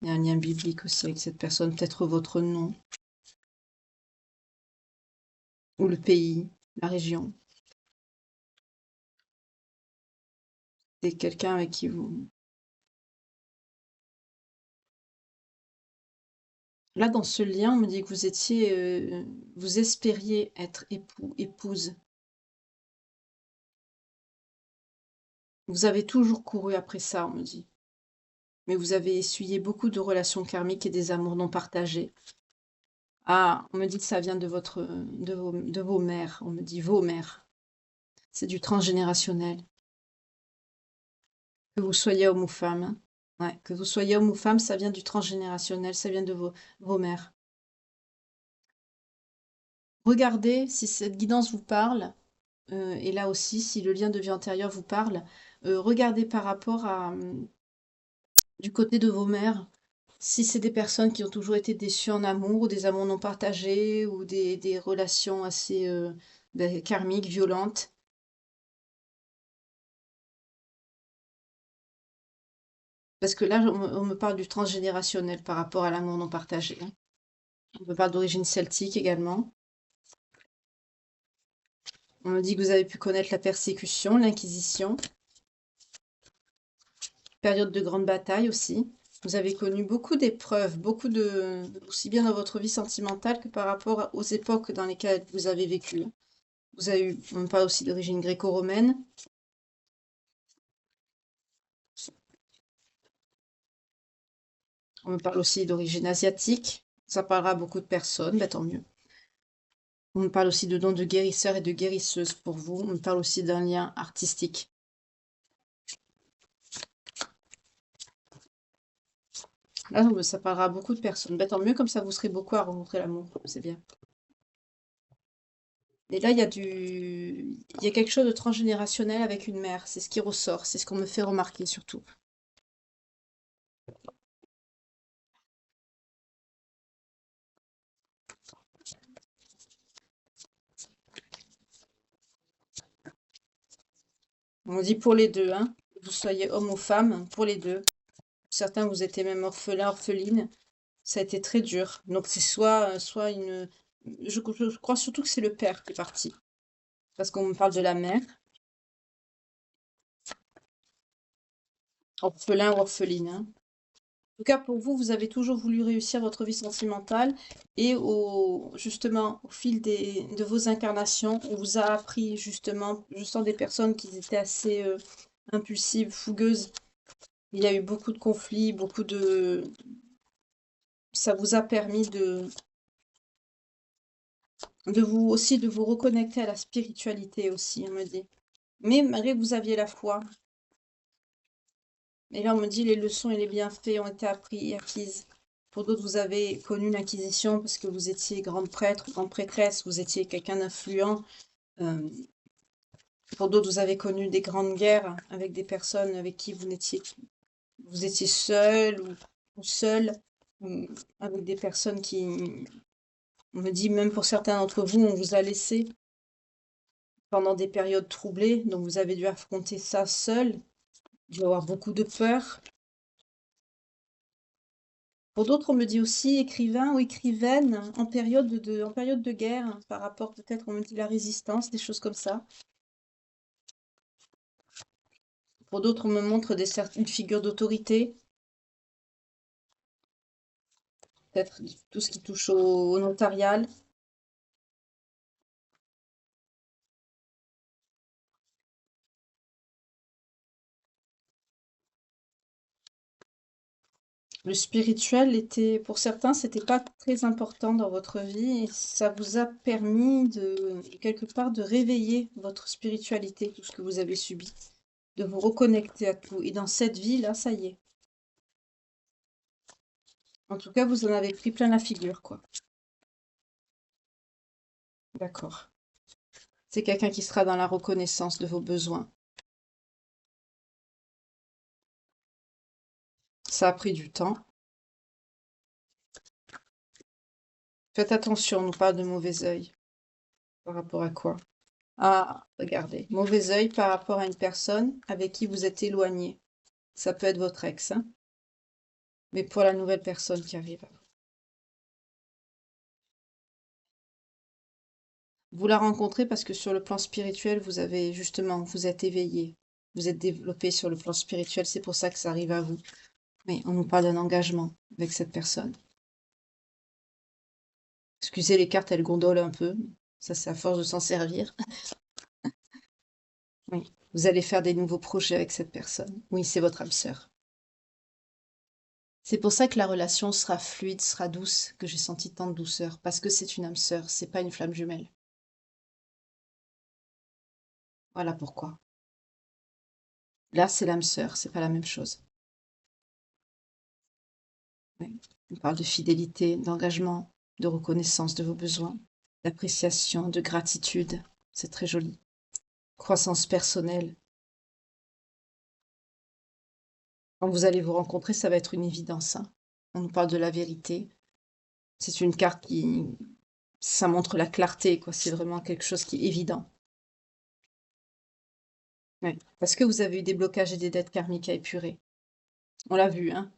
Speaker 1: Il y a un lien biblique aussi avec cette personne, peut-être votre nom, ou le pays, la région. C'est quelqu'un avec qui vous. Là, dans ce lien, on me dit que vous espériez être époux, épouse. Vous avez toujours couru après ça, on me dit. Mais vous avez essuyé beaucoup de relations karmiques et des amours non partagés. Ah, on me dit que ça vient de vos mères. On me dit vos mères. C'est du transgénérationnel. Que vous soyez homme ou femme, hein. Ouais, que vous soyez homme ou femme, ça vient du transgénérationnel, ça vient de vos mères. Regardez si cette guidance vous parle, et là aussi, si le lien de vie antérieure vous parle, regardez par rapport du côté de vos mères, si c'est des personnes qui ont toujours été déçues en amour, ou des amours non partagés, ou des relations assez ben, karmiques, violentes. Parce que là, on me parle du transgénérationnel par rapport à l'amour non partagé, hein. On me parle d'origine celtique également. On me dit que vous avez pu connaître la persécution, l'inquisition, période de grande bataille aussi. Vous avez connu beaucoup d'épreuves, aussi bien dans votre vie sentimentale que par rapport aux époques dans lesquelles vous avez vécu. On me parle aussi d'origine gréco-romaine. On me parle aussi d'origine asiatique. Ça parlera à beaucoup de personnes, bah, tant mieux. On me parle aussi de dons de guérisseurs et de guérisseuses pour vous. On me parle aussi d'un lien artistique. Ah non, mais ça parlera à beaucoup de personnes. Bah, tant mieux, comme ça vous serez beaucoup à rencontrer l'amour. C'est bien. Et là, il y a quelque chose de transgénérationnel avec une mère. C'est ce qui ressort. C'est ce qu'on me fait remarquer surtout. On dit pour les deux, hein. Que vous soyez homme ou femme, pour les deux. Certains, vous étiez même orphelin, orpheline. Ça a été très dur. Donc c'est soit une... je crois surtout que c'est le père qui est parti. Parce qu'on me parle de la mère. Orphelin ou orpheline, hein. En tout cas, pour vous, vous avez toujours voulu réussir votre vie sentimentale et justement, au fil de vos incarnations, on vous a appris justement, je sens des personnes qui étaient assez impulsives, fougueuses. Il y a eu beaucoup de conflits, ça vous a permis de vous reconnecter à la spiritualité aussi, on me dit. Mais malgré que vous aviez la foi, et là on me dit les leçons et les bienfaits ont été appris et acquises. Pour d'autres, vous avez connu l'Inquisition parce que vous étiez grande prêtre, grande prêtresse, vous étiez quelqu'un d'influent. Euh, pour d'autres, vous avez connu des grandes guerres avec des personnes avec qui vous étiez seul ou seul, ou avec des personnes qui, on me dit même pour certains d'entre vous, on vous a laissé pendant des périodes troublées, donc vous avez dû affronter ça seul, dû avoir beaucoup de peur. Pour d'autres, on me dit aussi écrivain ou écrivaine en période de guerre, hein, par rapport peut-être, on me dit la résistance, des choses comme ça. Pour d'autres, on me montre une figure d'autorité, peut-être tout ce qui touche au notarial. Le spirituel était, pour certains, c'était pas très important dans votre vie et ça vous a permis quelque part, de réveiller votre spiritualité, tout ce que vous avez subi, de vous reconnecter à tout. Et dans cette vie-là, ça y est. En tout cas, vous en avez pris plein la figure, quoi. D'accord. C'est quelqu'un qui sera dans la reconnaissance de vos besoins. Ça a pris du temps. Faites attention, on nous parle de mauvais œil. Par rapport à quoi? Ah, regardez. Mauvais œil par rapport à une personne avec qui vous êtes éloigné. Ça peut être votre ex, hein, mais pour la nouvelle personne qui arrive. Vous la rencontrez parce que sur le plan spirituel, vous avez justement, vous êtes éveillé. Vous êtes développé sur le plan spirituel, c'est pour ça que ça arrive à vous. Mais on nous parle d'un engagement avec cette personne. Excusez les cartes, elles gondolent un peu. Ça, c'est à force de s'en servir. Oui. Vous allez faire des nouveaux projets avec cette personne. Oui, c'est votre âme sœur. C'est pour ça que la relation sera fluide, sera douce, que j'ai senti tant de douceur, parce que c'est une âme sœur, c'est pas une flamme jumelle. Voilà pourquoi. Là, c'est l'âme sœur, c'est pas la même chose. Oui. On parle de fidélité, d'engagement, de reconnaissance de vos besoins, d'appréciation, de gratitude. C'est très joli. Croissance personnelle. Quand vous allez vous rencontrer, ça va être une évidence, hein. On nous parle de la vérité. C'est une carte ça montre la clarté, quoi. C'est vraiment quelque chose qui est évident. Ouais. Parce que vous avez eu des blocages et des dettes karmiques à épurer. On l'a vu, hein.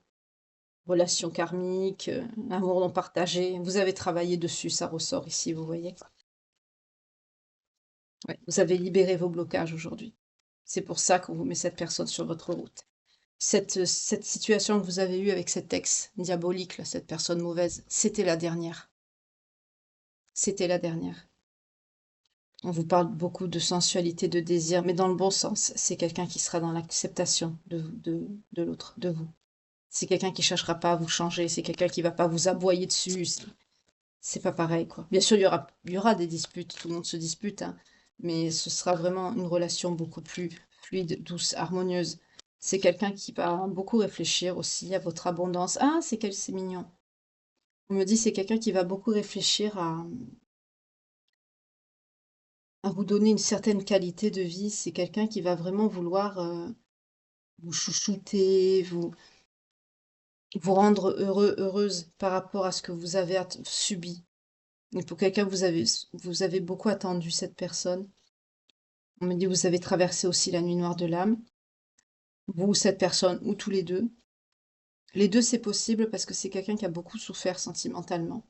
Speaker 1: Relations karmiques, amour non partagé. Vous avez travaillé dessus, ça ressort ici, vous voyez. Ouais. Vous avez libéré vos blocages aujourd'hui. C'est pour ça qu'on vous met cette personne sur votre route. Cette situation que vous avez eue avec cet ex diabolique, là, cette personne mauvaise, c'était la dernière. C'était la dernière. On vous parle beaucoup de sensualité, de désir, mais dans le bon sens. C'est quelqu'un qui sera dans l'acceptation de l'autre, de vous. C'est quelqu'un qui cherchera pas à vous changer, c'est quelqu'un qui va pas vous aboyer dessus. C'est pas pareil, quoi. Bien sûr, il y aura des disputes, tout le monde se dispute, hein, mais ce sera vraiment une relation beaucoup plus fluide, douce, harmonieuse. C'est quelqu'un qui va beaucoup réfléchir aussi à votre abondance. Ah, c'est mignon. On me dit c'est quelqu'un qui va beaucoup réfléchir à vous donner une certaine qualité de vie. C'est quelqu'un qui va vraiment vouloir vous chouchouter, vous rendre heureux, heureuse par rapport à ce que vous avez subi. Et pour quelqu'un, vous avez beaucoup attendu cette personne. On me dit vous avez traversé aussi la nuit noire de l'âme. Vous, cette personne, ou tous les deux. Les deux, c'est possible parce que c'est quelqu'un qui a beaucoup souffert sentimentalement.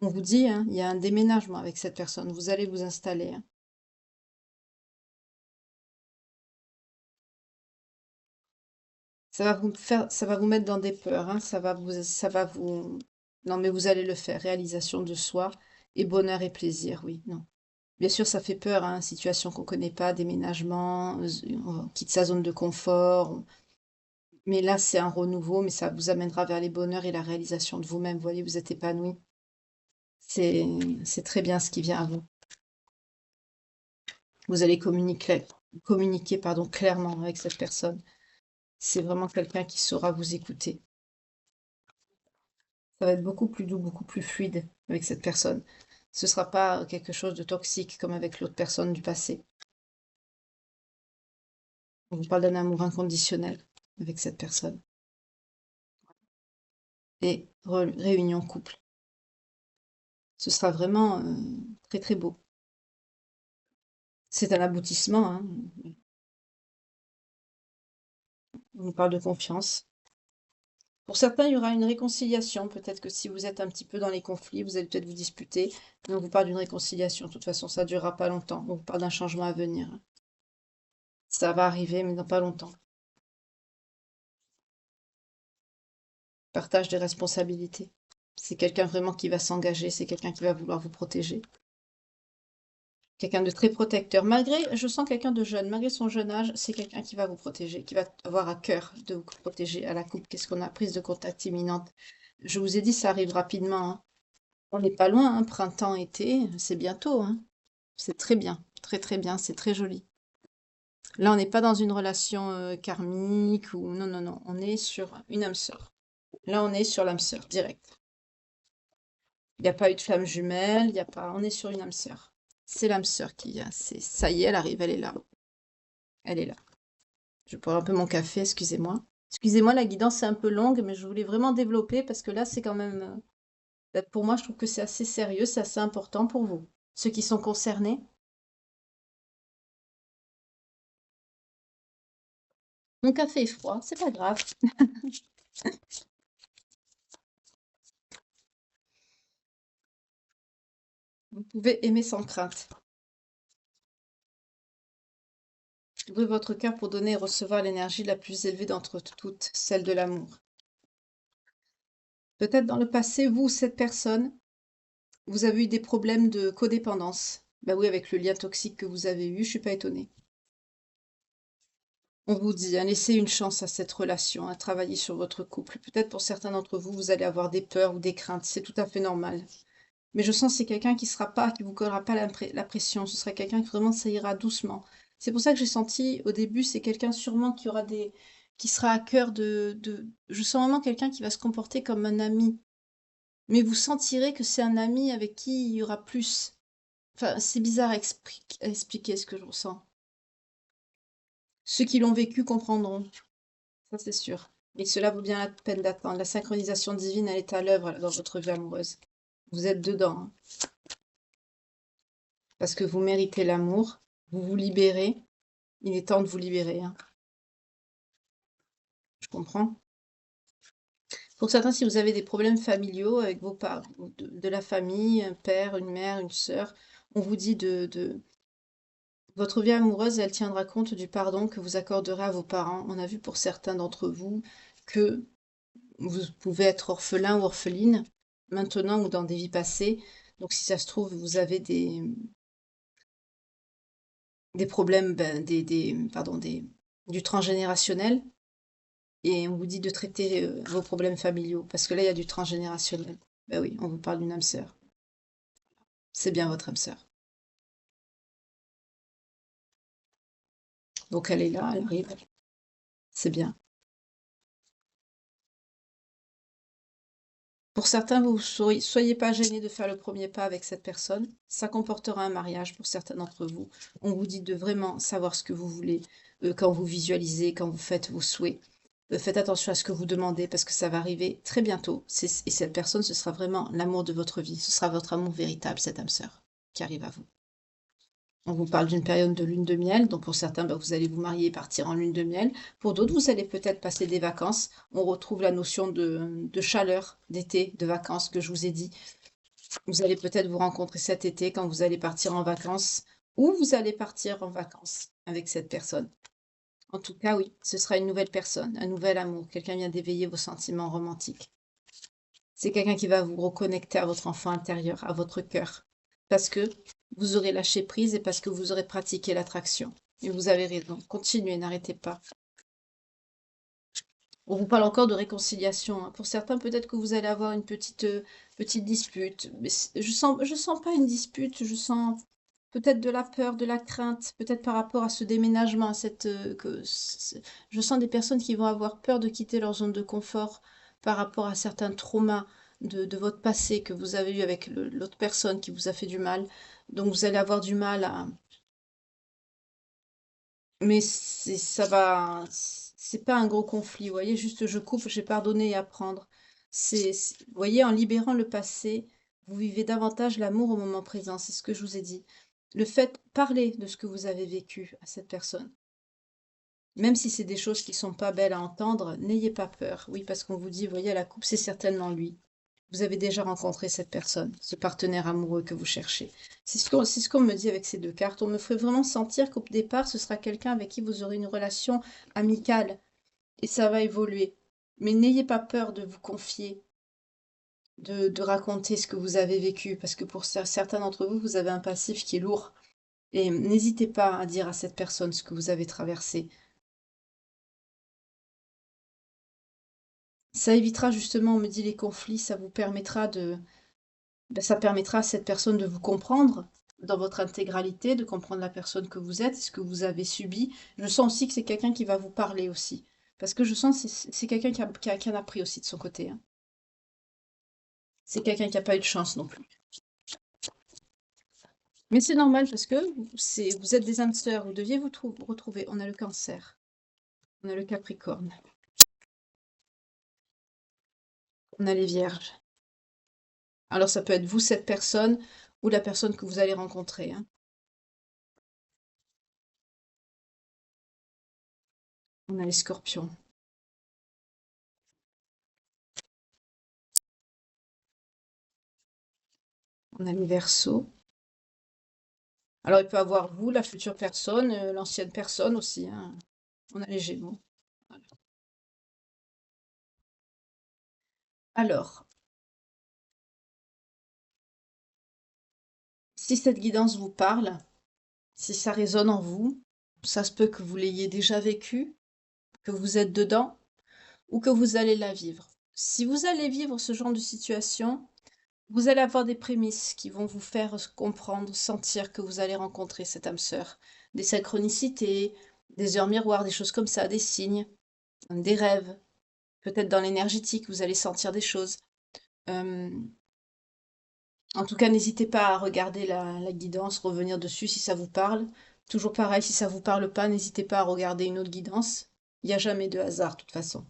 Speaker 1: On vous dit, hein, il y a un déménagement avec cette personne. Vous allez vous installer, hein. Ça va vous mettre dans des peurs, hein. Ça va vous. Non, mais vous allez le faire. Réalisation de soi et bonheur et plaisir, oui, non. Bien sûr, ça fait peur, hein, situation qu'on connaît pas, déménagement, on quitte sa zone de confort. Mais là, c'est un renouveau, mais ça vous amènera vers les bonheurs et la réalisation de vous-même. Vous voyez, vous êtes épanoui. C'est, c'est très bien ce qui vient à vous. Vous allez communiquer, pardon, clairement avec cette personne. C'est vraiment quelqu'un qui saura vous écouter. Ça va être beaucoup plus doux, beaucoup plus fluide avec cette personne. Ce ne sera pas quelque chose de toxique comme avec l'autre personne du passé. On vous parle d'un amour inconditionnel avec cette personne. Et réunion couple. Ce sera vraiment très très beau. C'est un aboutissement, hein. On nous parle de confiance. Pour certains, il y aura une réconciliation. Peut-être que si vous êtes un petit peu dans les conflits, vous allez peut-être vous disputer. Mais on vous parle d'une réconciliation. De toute façon, ça ne durera pas longtemps. On vous parle d'un changement à venir. Ça va arriver, mais dans pas longtemps. Partage des responsabilités. C'est quelqu'un vraiment qui va s'engager. C'est quelqu'un qui va vouloir vous protéger. Quelqu'un de très protecteur. Je sens quelqu'un de jeune. Malgré son jeune âge, c'est quelqu'un qui va vous protéger, qui va avoir à cœur de vous protéger à la coupe. Qu'est-ce qu'on a? Prise de contact imminente. Je vous ai dit, ça arrive rapidement, hein. On n'est pas loin, hein, printemps, été, c'est bientôt, hein. C'est très bien, très très bien, c'est très joli. Là, on n'est pas dans une relation karmique ou non, non, non, on est sur une âme sœur. Là, on est sur l'âme sœur, direct. Il n'y a pas eu de flamme jumelle, il y a pas, on est sur une âme sœur. C'est l'âme sœur qui a, ça y est, elle arrive, elle est là. Elle est là. Je vais boire un peu mon café, excusez-moi. Excusez-moi, la guidance est un peu longue, mais je voulais vraiment développer parce que là, c'est quand même, pour moi, je trouve que c'est assez sérieux, c'est assez important pour vous. Ceux qui sont concernés. Mon café est froid, c'est pas grave. Vous pouvez aimer sans crainte. Ouvrez votre cœur pour donner et recevoir l'énergie la plus élevée d'entre toutes, celle de l'amour. Peut-être dans le passé, vous, cette personne, vous avez eu des problèmes de codépendance. Bah oui, avec le lien toxique que vous avez eu, je suis pas étonnée. On vous dit, hein, laissez une chance à cette relation, à travailler sur votre couple. Peut-être pour certains d'entre vous, vous allez avoir des peurs ou des craintes, c'est tout à fait normal. Mais je sens que c'est quelqu'un qui vous collera pas la pression. Ce sera quelqu'un qui vraiment ça ira doucement. C'est pour ça que j'ai senti au début, c'est quelqu'un sûrement qui sera à cœur je sens vraiment quelqu'un qui va se comporter comme un ami. Mais vous sentirez que c'est un ami avec qui il y aura plus. Enfin, c'est bizarre à expliquer ce que je ressens. Ceux qui l'ont vécu comprendront. Ça, c'est sûr. Et cela vaut bien la peine d'attendre. La synchronisation divine, elle est à l'œuvre dans votre vie amoureuse. Vous êtes dedans, hein. Parce que vous méritez l'amour, vous vous libérez. Il est temps de vous libérer, hein. Je comprends. Pour certains, si vous avez des problèmes familiaux avec vos parents, de la famille, un père, une mère, une sœur, on vous dit votre vie amoureuse, elle tiendra compte du pardon que vous accorderez à vos parents. On a vu pour certains d'entre vous que vous pouvez être orphelin ou orpheline maintenant ou dans des vies passées. Donc, si ça se trouve, vous avez des problèmes, ben, du transgénérationnel. Et on vous dit de traiter vos problèmes familiaux, parce que là, il y a du transgénérationnel. Ben oui, on vous parle d'une âme sœur. C'est bien votre âme sœur. Donc elle est là, elle arrive. c'est bien. Pour certains, vous soyez pas gênés de faire le premier pas avec cette personne. Ça comportera un mariage pour certains d'entre vous. On vous dit de vraiment savoir ce que vous voulez quand vous visualisez, quand vous faites vos souhaits. Faites attention à ce que vous demandez parce que ça va arriver très bientôt. Et cette personne, ce sera vraiment l'amour de votre vie. Ce sera votre amour véritable, cette âme sœur, qui arrive à vous. On vous parle d'une période de lune de miel, donc pour certains, bah, vous allez vous marier et partir en lune de miel. Pour d'autres, vous allez peut-être passer des vacances. On retrouve la notion de chaleur, d'été, de vacances que je vous ai dit. Vous allez peut-être vous rencontrer cet été quand vous allez partir en vacances, ou vous allez partir en vacances avec cette personne. En tout cas, oui, ce sera une nouvelle personne, un nouvel amour. Quelqu'un vient d'éveiller vos sentiments romantiques. C'est quelqu'un qui va vous reconnecter à votre enfant intérieur, à votre cœur. Parce que vous aurez lâché prise et parce que vous aurez pratiqué l'attraction. Et vous avez raison. Continuez, n'arrêtez pas. On vous parle encore de réconciliation, hein. Pour certains, peut-être que vous allez avoir une petite dispute. Mais je sens pas une dispute, je sens peut-être de la peur, de la crainte, peut-être par rapport à ce déménagement, à je sens des personnes qui vont avoir peur de quitter leur zone de confort par rapport à certains traumas de votre passé que vous avez eu avec l'autre personne qui vous a fait du mal. Donc vous allez avoir du mal à, mais ça va, c'est pas un gros conflit, vous voyez, juste je coupe, j'ai pardonné et apprendre. Vous voyez, en libérant le passé, vous vivez davantage l'amour au moment présent, c'est ce que je vous ai dit. Le fait, parler de ce que vous avez vécu à cette personne, même si c'est des choses qui sont pas belles à entendre, n'ayez pas peur. Oui, parce qu'on vous dit, vous voyez, la coupe, c'est certainement lui. Vous avez déjà rencontré cette personne, ce partenaire amoureux que vous cherchez. C'est ce qu'on me dit avec ces deux cartes. On me ferait vraiment sentir qu'au départ, ce sera quelqu'un avec qui vous aurez une relation amicale et ça va évoluer. Mais n'ayez pas peur de vous confier, de raconter ce que vous avez vécu, parce que pour certains d'entre vous, vous avez un passif qui est lourd. Et n'hésitez pas à dire à cette personne ce que vous avez traversé. Ça évitera justement, on me dit, les conflits, ça vous permettra ça permettra à cette personne de vous comprendre dans votre intégralité, de comprendre la personne que vous êtes, ce que vous avez subi. Je sens aussi que c'est quelqu'un qui va vous parler aussi. Parce que je sens que c'est quelqu'un qui en a pris aussi de son côté, hein. C'est quelqu'un qui n'a pas eu de chance non plus. Mais c'est normal parce que vous êtes des âmes sœurs, vous deviez vous retrouver. On a le cancer, on a le capricorne, on a les vierges. Alors ça peut être vous, cette personne, ou la personne que vous allez rencontrer, hein. On a les scorpions, on a les verseaux. Alors, il peut avoir vous, la future personne, l'ancienne personne aussi, hein. On a les Gémeaux. Voilà. Alors, si cette guidance vous parle, si ça résonne en vous, ça se peut que vous l'ayez déjà vécu, que vous êtes dedans, ou que vous allez la vivre. Si vous allez vivre ce genre de situation, vous allez avoir des prémices qui vont vous faire comprendre, sentir que vous allez rencontrer cette âme sœur. Des synchronicités, des heures miroirs, des choses comme ça, des signes, des rêves. Peut-être dans l'énergétique, vous allez sentir des choses. Euh, En tout cas, n'hésitez pas à regarder la guidance, revenir dessus si ça vous parle. Toujours pareil, si ça vous parle pas, n'hésitez pas à regarder une autre guidance. Il n'y a jamais de hasard, de toute façon.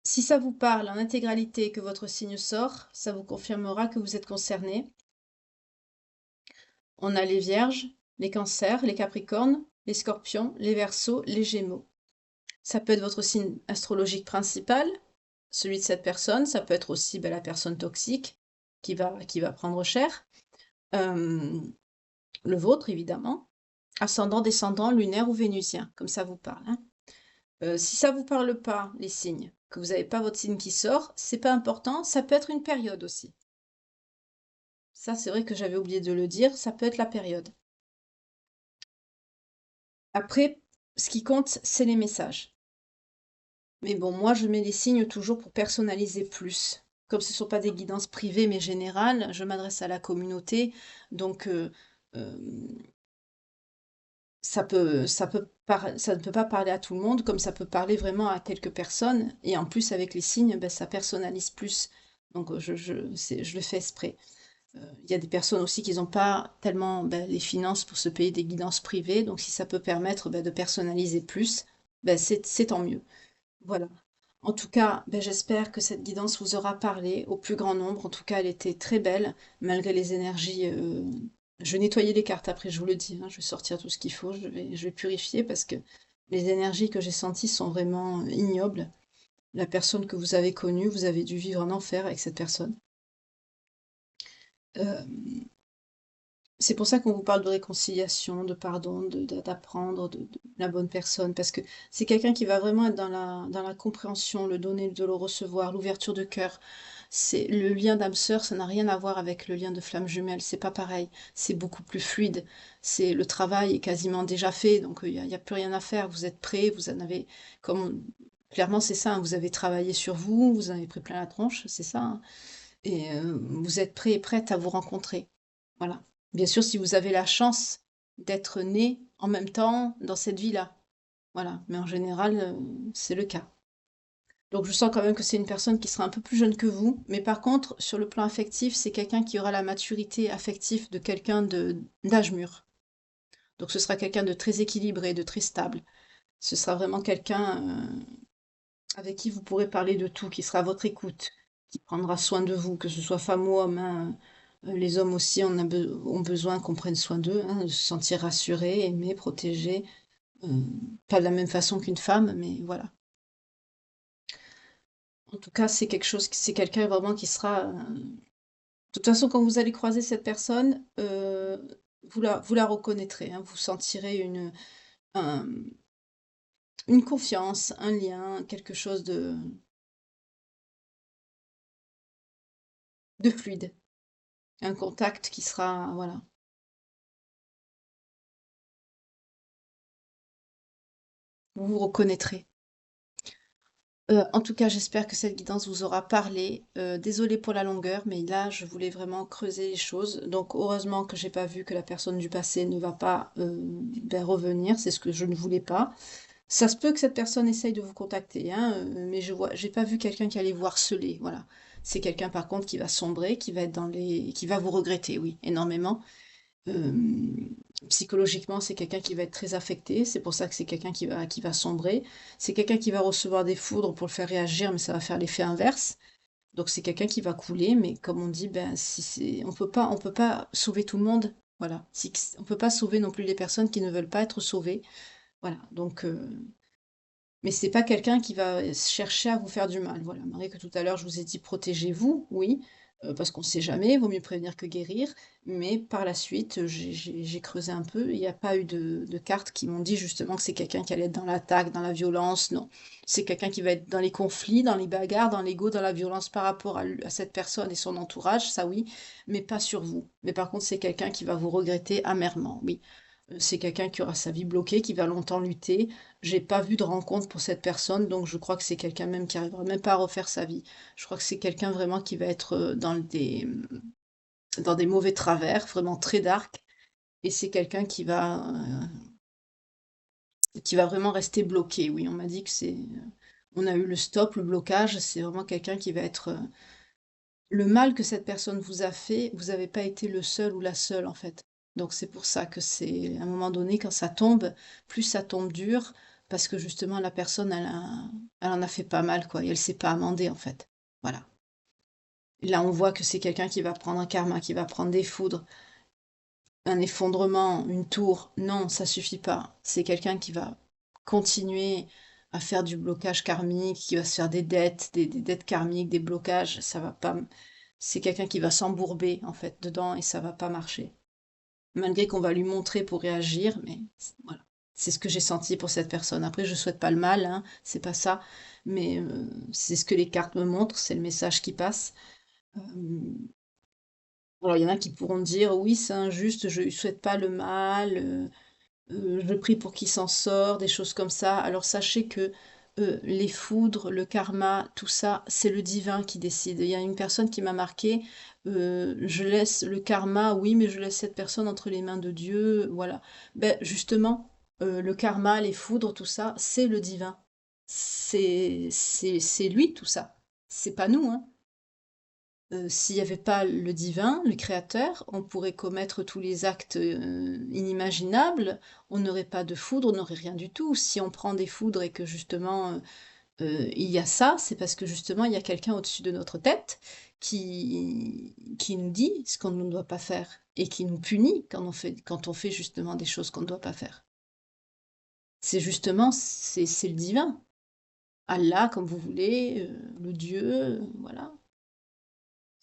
Speaker 1: Si ça vous parle en intégralité et que votre signe sort, ça vous confirmera que vous êtes concerné. On a les vierges, les cancers, les capricornes, les scorpions, les verseaux, les gémeaux. Ça peut être votre signe astrologique principal, celui de cette personne. Ça peut être aussi la personne toxique qui va prendre cher. Le vôtre, évidemment. Ascendant, descendant, lunaire ou vénusien, comme ça vous parle, hein. Si ça vous parle pas, les signes, que vous n'avez pas votre signe qui sort, c'est pas important, ça peut être une période aussi. Ça, c'est vrai que j'avais oublié de le dire, ça peut être la période. Après, ce qui compte, c'est les messages. Mais bon, moi, je mets les signes toujours pour personnaliser plus. Comme ce ne sont pas des guidances privées mais générales, je m'adresse à la communauté, donc ça ne peut pas parler à tout le monde, comme ça peut parler vraiment à quelques personnes. Et en plus, avec les signes, ben, ça personnalise plus. Donc, je le fais exprès. Il y a des personnes aussi qui n'ont pas tellement ben, les finances pour se payer des guidances privées. Donc, si ça peut permettre ben, de personnaliser plus, ben, c'est tant mieux. Voilà. En tout cas, ben, j'espère que cette guidance vous aura parlé au plus grand nombre. En tout cas, elle était très belle, malgré les énergies. Je vais nettoyer les cartes après, je vous le dis, hein. Je vais sortir tout ce qu'il faut, je vais purifier parce que les énergies que j'ai senties sont vraiment ignobles. La personne que vous avez connue, vous avez dû vivre un enfer avec cette personne. Euh, c'est pour ça qu'on vous parle de réconciliation, de pardon, d'apprendre de la bonne personne, parce que c'est quelqu'un qui va vraiment être dans la compréhension, le donner, de le recevoir, l'ouverture de cœur. C'est le lien d'âme sœur, ça n'a rien à voir avec le lien de flamme jumelle, c'est pas pareil, c'est beaucoup plus fluide. C'est le travail est quasiment déjà fait, donc y a plus rien à faire. Vous êtes prêts, vous en avez, comme clairement c'est ça, hein, vous avez travaillé sur vous, vous en avez pris plein la tronche, c'est ça, hein, et vous êtes prêts et prêtes à vous rencontrer. Voilà. Bien sûr, si vous avez la chance d'être né en même temps dans cette vie-là. Voilà. Mais en général, c'est le cas. Donc je sens quand même que c'est une personne qui sera un peu plus jeune que vous, mais par contre, sur le plan affectif, c'est quelqu'un qui aura la maturité affective de quelqu'un d'âge mûr. Donc ce sera quelqu'un de très équilibré, de très stable. Ce sera vraiment quelqu'un avec qui vous pourrez parler de tout, qui sera à votre écoute, qui prendra soin de vous, que ce soit femme ou homme, hein. Les hommes aussi ont besoin qu'on prenne soin d'eux, hein, de se sentir rassurés, aimés, protégés. Euh, Pas de la même façon qu'une femme, mais voilà. En tout cas, c'est quelque chose, c'est quelqu'un vraiment qui sera. De toute façon, quand vous allez croiser cette personne, vous la reconnaîtrez, hein, vous sentirez un- une confiance, un lien, quelque chose de fluide, un contact qui sera, voilà, vous vous reconnaîtrez. En tout cas, j'espère que cette guidance vous aura parlé. Désolée pour la longueur, mais là, je voulais vraiment creuser les choses. Donc, heureusement que j'ai pas vu que la personne du passé ne va pas ben, revenir. C'est ce que je ne voulais pas. Ça se peut que cette personne essaye de vous contacter, hein, mais j'ai pas vu quelqu'un qui allait vous harceler. Voilà. C'est quelqu'un par contre qui va sombrer, qui va être qui va vous regretter, oui, énormément. Psychologiquement, c'est quelqu'un qui va être très affecté, c'est pour ça que c'est quelqu'un qui va sombrer. C'est quelqu'un qui va recevoir des foudres pour le faire réagir, mais ça va faire l'effet inverse. Donc c'est quelqu'un qui va couler, mais comme on dit, ben si c'est, on peut pas sauver tout le monde. Voilà. On peut pas sauver non plus les personnes qui ne veulent pas être sauvées. Voilà. Donc, mais c'est pas quelqu'un qui va chercher à vous faire du mal. Voilà. Malgré que tout à l'heure je vous ai dit protégez-vous, oui, parce qu'on sait jamais, vaut mieux prévenir que guérir. Mais par la suite, j'ai creusé un peu, il n'y a pas eu de cartes qui m'ont dit justement que c'est quelqu'un qui allait être dans l'attaque, dans la violence. Non, c'est quelqu'un qui va être dans les conflits, dans les bagarres, dans l'ego, dans la violence par rapport à cette personne et son entourage, ça oui, mais pas sur vous. Mais par contre, c'est quelqu'un qui va vous regretter amèrement, oui. C'est quelqu'un qui aura sa vie bloquée, qui va longtemps lutter. J'ai pas vu de rencontre pour cette personne, donc je crois que c'est quelqu'un même qui arrivera même pas à refaire sa vie. Je crois que c'est quelqu'un vraiment qui va être dans des mauvais travers, vraiment très dark. Et c'est quelqu'un qui va vraiment rester bloqué. Oui, on m'a dit que on a eu le stop, le blocage. C'est vraiment quelqu'un qui va être, le mal que cette personne vous a fait, vous n'avez pas été le seul ou la seule en fait. Donc c'est pour ça que c'est à un moment donné, quand ça tombe, plus ça tombe dur, parce que justement la personne, elle en a fait pas mal, quoi, et elle s'est pas amendée en fait. Voilà. Et là, on voit que c'est quelqu'un qui va prendre un karma, qui va prendre des foudres, un effondrement, une tour. Non, ça suffit pas. C'est quelqu'un qui va continuer à faire du blocage karmique, qui va se faire des dettes karmiques, des blocages. Ça va pas. C'est quelqu'un qui va s'embourber en fait dedans et ça va pas marcher. Malgré qu'on va lui montrer pour réagir, mais voilà. C'est ce que j'ai senti pour cette personne. Après, je souhaite pas le mal, hein, c'est pas ça, mais c'est ce que les cartes me montrent, c'est le message qui passe. Euh, alors, il y en a qui pourront dire, oui, c'est injuste, je lui souhaite pas le mal, je prie pour qu'il s'en sort, des choses comme ça. Alors, sachez que les foudres, le karma, tout ça, c'est le divin qui décide. Il y a une personne qui m'a marqué, Je laisse le karma, oui, mais je laisse cette personne entre les mains de Dieu, voilà. Ben justement, le karma, les foudres, tout ça, c'est le divin. C'est lui tout ça. C'est pas nous, hein. S'il n'y avait pas le divin, le créateur, on pourrait commettre tous les actes, inimaginables, on n'aurait pas de foudre, on n'aurait rien du tout. Si on prend des foudres et que justement, il y a ça, c'est parce que justement il y a quelqu'un au-dessus de notre tête qui nous dit ce qu'on ne doit pas faire et qui nous punit quand on fait justement des choses qu'on ne doit pas faire. C'est justement c'est le divin. Allah comme vous voulez, le Dieu, voilà.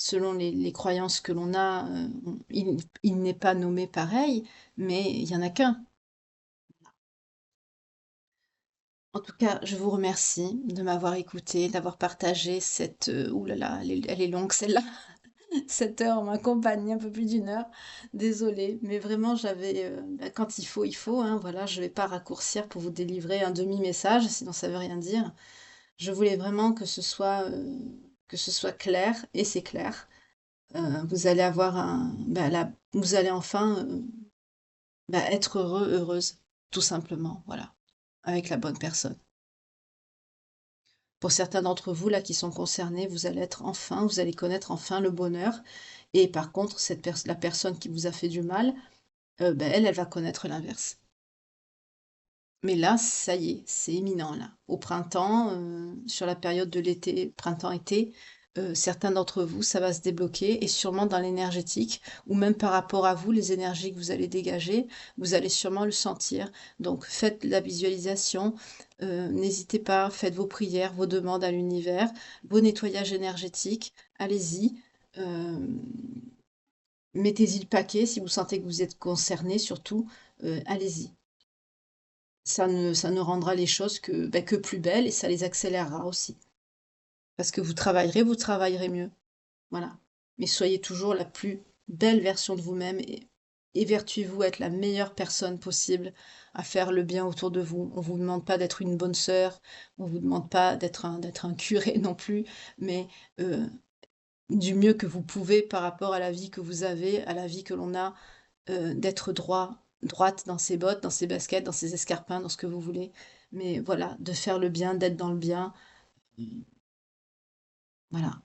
Speaker 1: Selon les croyances que l'on a, il n'est pas nommé pareil, mais il y en a qu'un. En tout cas, je vous remercie de m'avoir écoutée, d'avoir partagé cette, ouh là là, elle est longue celle-là. Cette heure m'accompagne, un peu plus d'une heure. Désolée, mais vraiment j'avais, bah, quand il faut, hein, voilà, je vais pas raccourcir pour vous délivrer un demi-message, sinon ça veut rien dire. Je voulais vraiment que ce soit clair et c'est clair. Vous allez avoir vous allez enfin, bah, être heureux, heureuse, tout simplement, voilà, avec la bonne personne. Pour certains d'entre vous là qui sont concernés, vous allez connaître enfin le bonheur et par contre la personne qui vous a fait du mal, bah, elle va connaître l'inverse. Mais là, ça y est, c'est imminent là. Au printemps, sur la période de l'été, printemps-été, certains d'entre vous, ça va se débloquer et sûrement dans l'énergétique ou même par rapport à vous, les énergies que vous allez dégager, vous allez sûrement le sentir. Donc faites la visualisation, n'hésitez pas, faites vos prières, vos demandes à l'univers, vos nettoyages énergétiques, allez-y. Hem, Mettez-y le paquet si vous sentez que vous êtes concerné surtout, allez-y. Ça ne rendra les choses que, bah, que plus belles et ça les accélérera aussi. Parce que vous travaillerez mieux, voilà. Mais soyez toujours la plus belle version de vous-même et évertuez-vous à être la meilleure personne possible, à faire le bien autour de vous. On vous demande pas d'être une bonne sœur, on vous demande pas d'être un curé non plus, mais du mieux que vous pouvez par rapport à la vie que vous avez, à la vie que l'on a, d'être droite dans ses bottes, dans ses baskets, dans ses escarpins, dans ce que vous voulez. Mais voilà, de faire le bien, d'être dans le bien, mmh, voilà.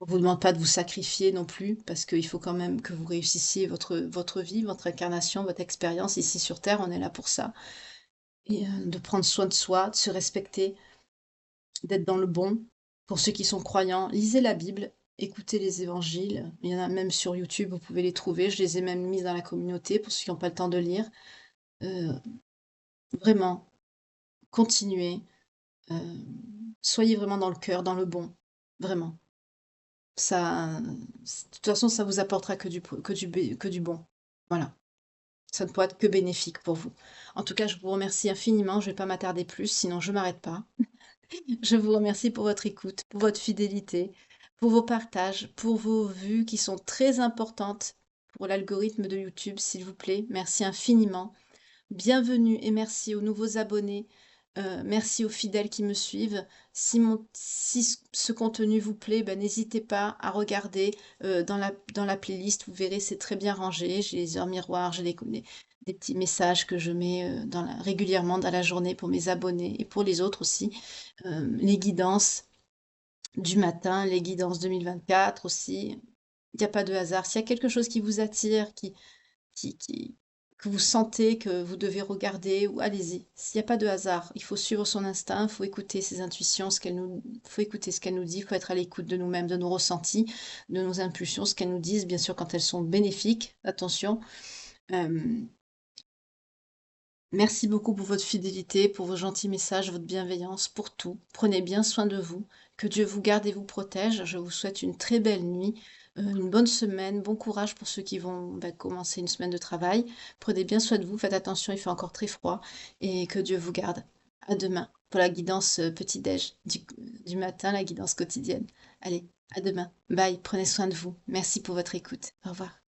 Speaker 1: On vous demande pas de vous sacrifier non plus, parce qu'il faut quand même que vous réussissiez votre vie, votre incarnation, votre expérience ici sur terre, on est là pour ça. Et de prendre soin de soi, de se respecter, d'être dans le bon. Pour ceux qui sont croyants, lisez la Bible, écoutez les évangiles. Il y en a même sur YouTube, vous pouvez les trouver. Je les ai même mis dans la communauté pour ceux qui n'ont pas le temps de lire. Heu, Vraiment, continuez, soyez vraiment dans le cœur, dans le bon, vraiment. Ça de toute façon, ça vous apportera que du bon. Voilà, ça ne pourra être que bénéfique pour vous. En tout cas, je vous remercie infiniment, je vais pas m'attarder plus, sinon je m'arrête pas. Je vous remercie pour votre écoute, pour votre fidélité, pour vos partages, pour vos vues qui sont très importantes pour l'algorithme de YouTube, s'il vous plaît. Merci infiniment. Bienvenue et merci aux nouveaux abonnés. Merci aux fidèles qui me suivent. Si ce contenu vous plaît, ben, n'hésitez pas à regarder dans la playlist. Vous verrez, c'est très bien rangé. J'ai les heures miroirs, j'ai des petits messages que je mets régulièrement dans la journée pour mes abonnés et pour les autres aussi. Les guidances du matin, les guidances 2024 aussi. Il n'y a pas de hasard. S'il y a quelque chose qui vous attire, qui que vous sentez que vous devez regarder ou allez-y. S'il n'y a pas de hasard, il faut suivre son instinct, il faut écouter ses intuitions, faut écouter ce qu'elle nous dit, il faut être à l'écoute de nous-mêmes, de nos ressentis, de nos impulsions, ce qu'elles nous disent, bien sûr quand elles sont bénéfiques, attention. Euh, Merci beaucoup pour votre fidélité, pour vos gentils messages, votre bienveillance, pour tout. Prenez bien soin de vous. Que Dieu vous garde et vous protège. Je vous souhaite une très belle nuit, une bonne semaine. Bon courage pour ceux qui vont commencer une semaine de travail. Prenez bien soin de vous. Faites attention, il fait encore très froid. Et que Dieu vous garde. À demain pour la guidance petit-déj du matin, la guidance quotidienne. Allez, à demain. Bye. Prenez soin de vous. Merci pour votre écoute. Au revoir.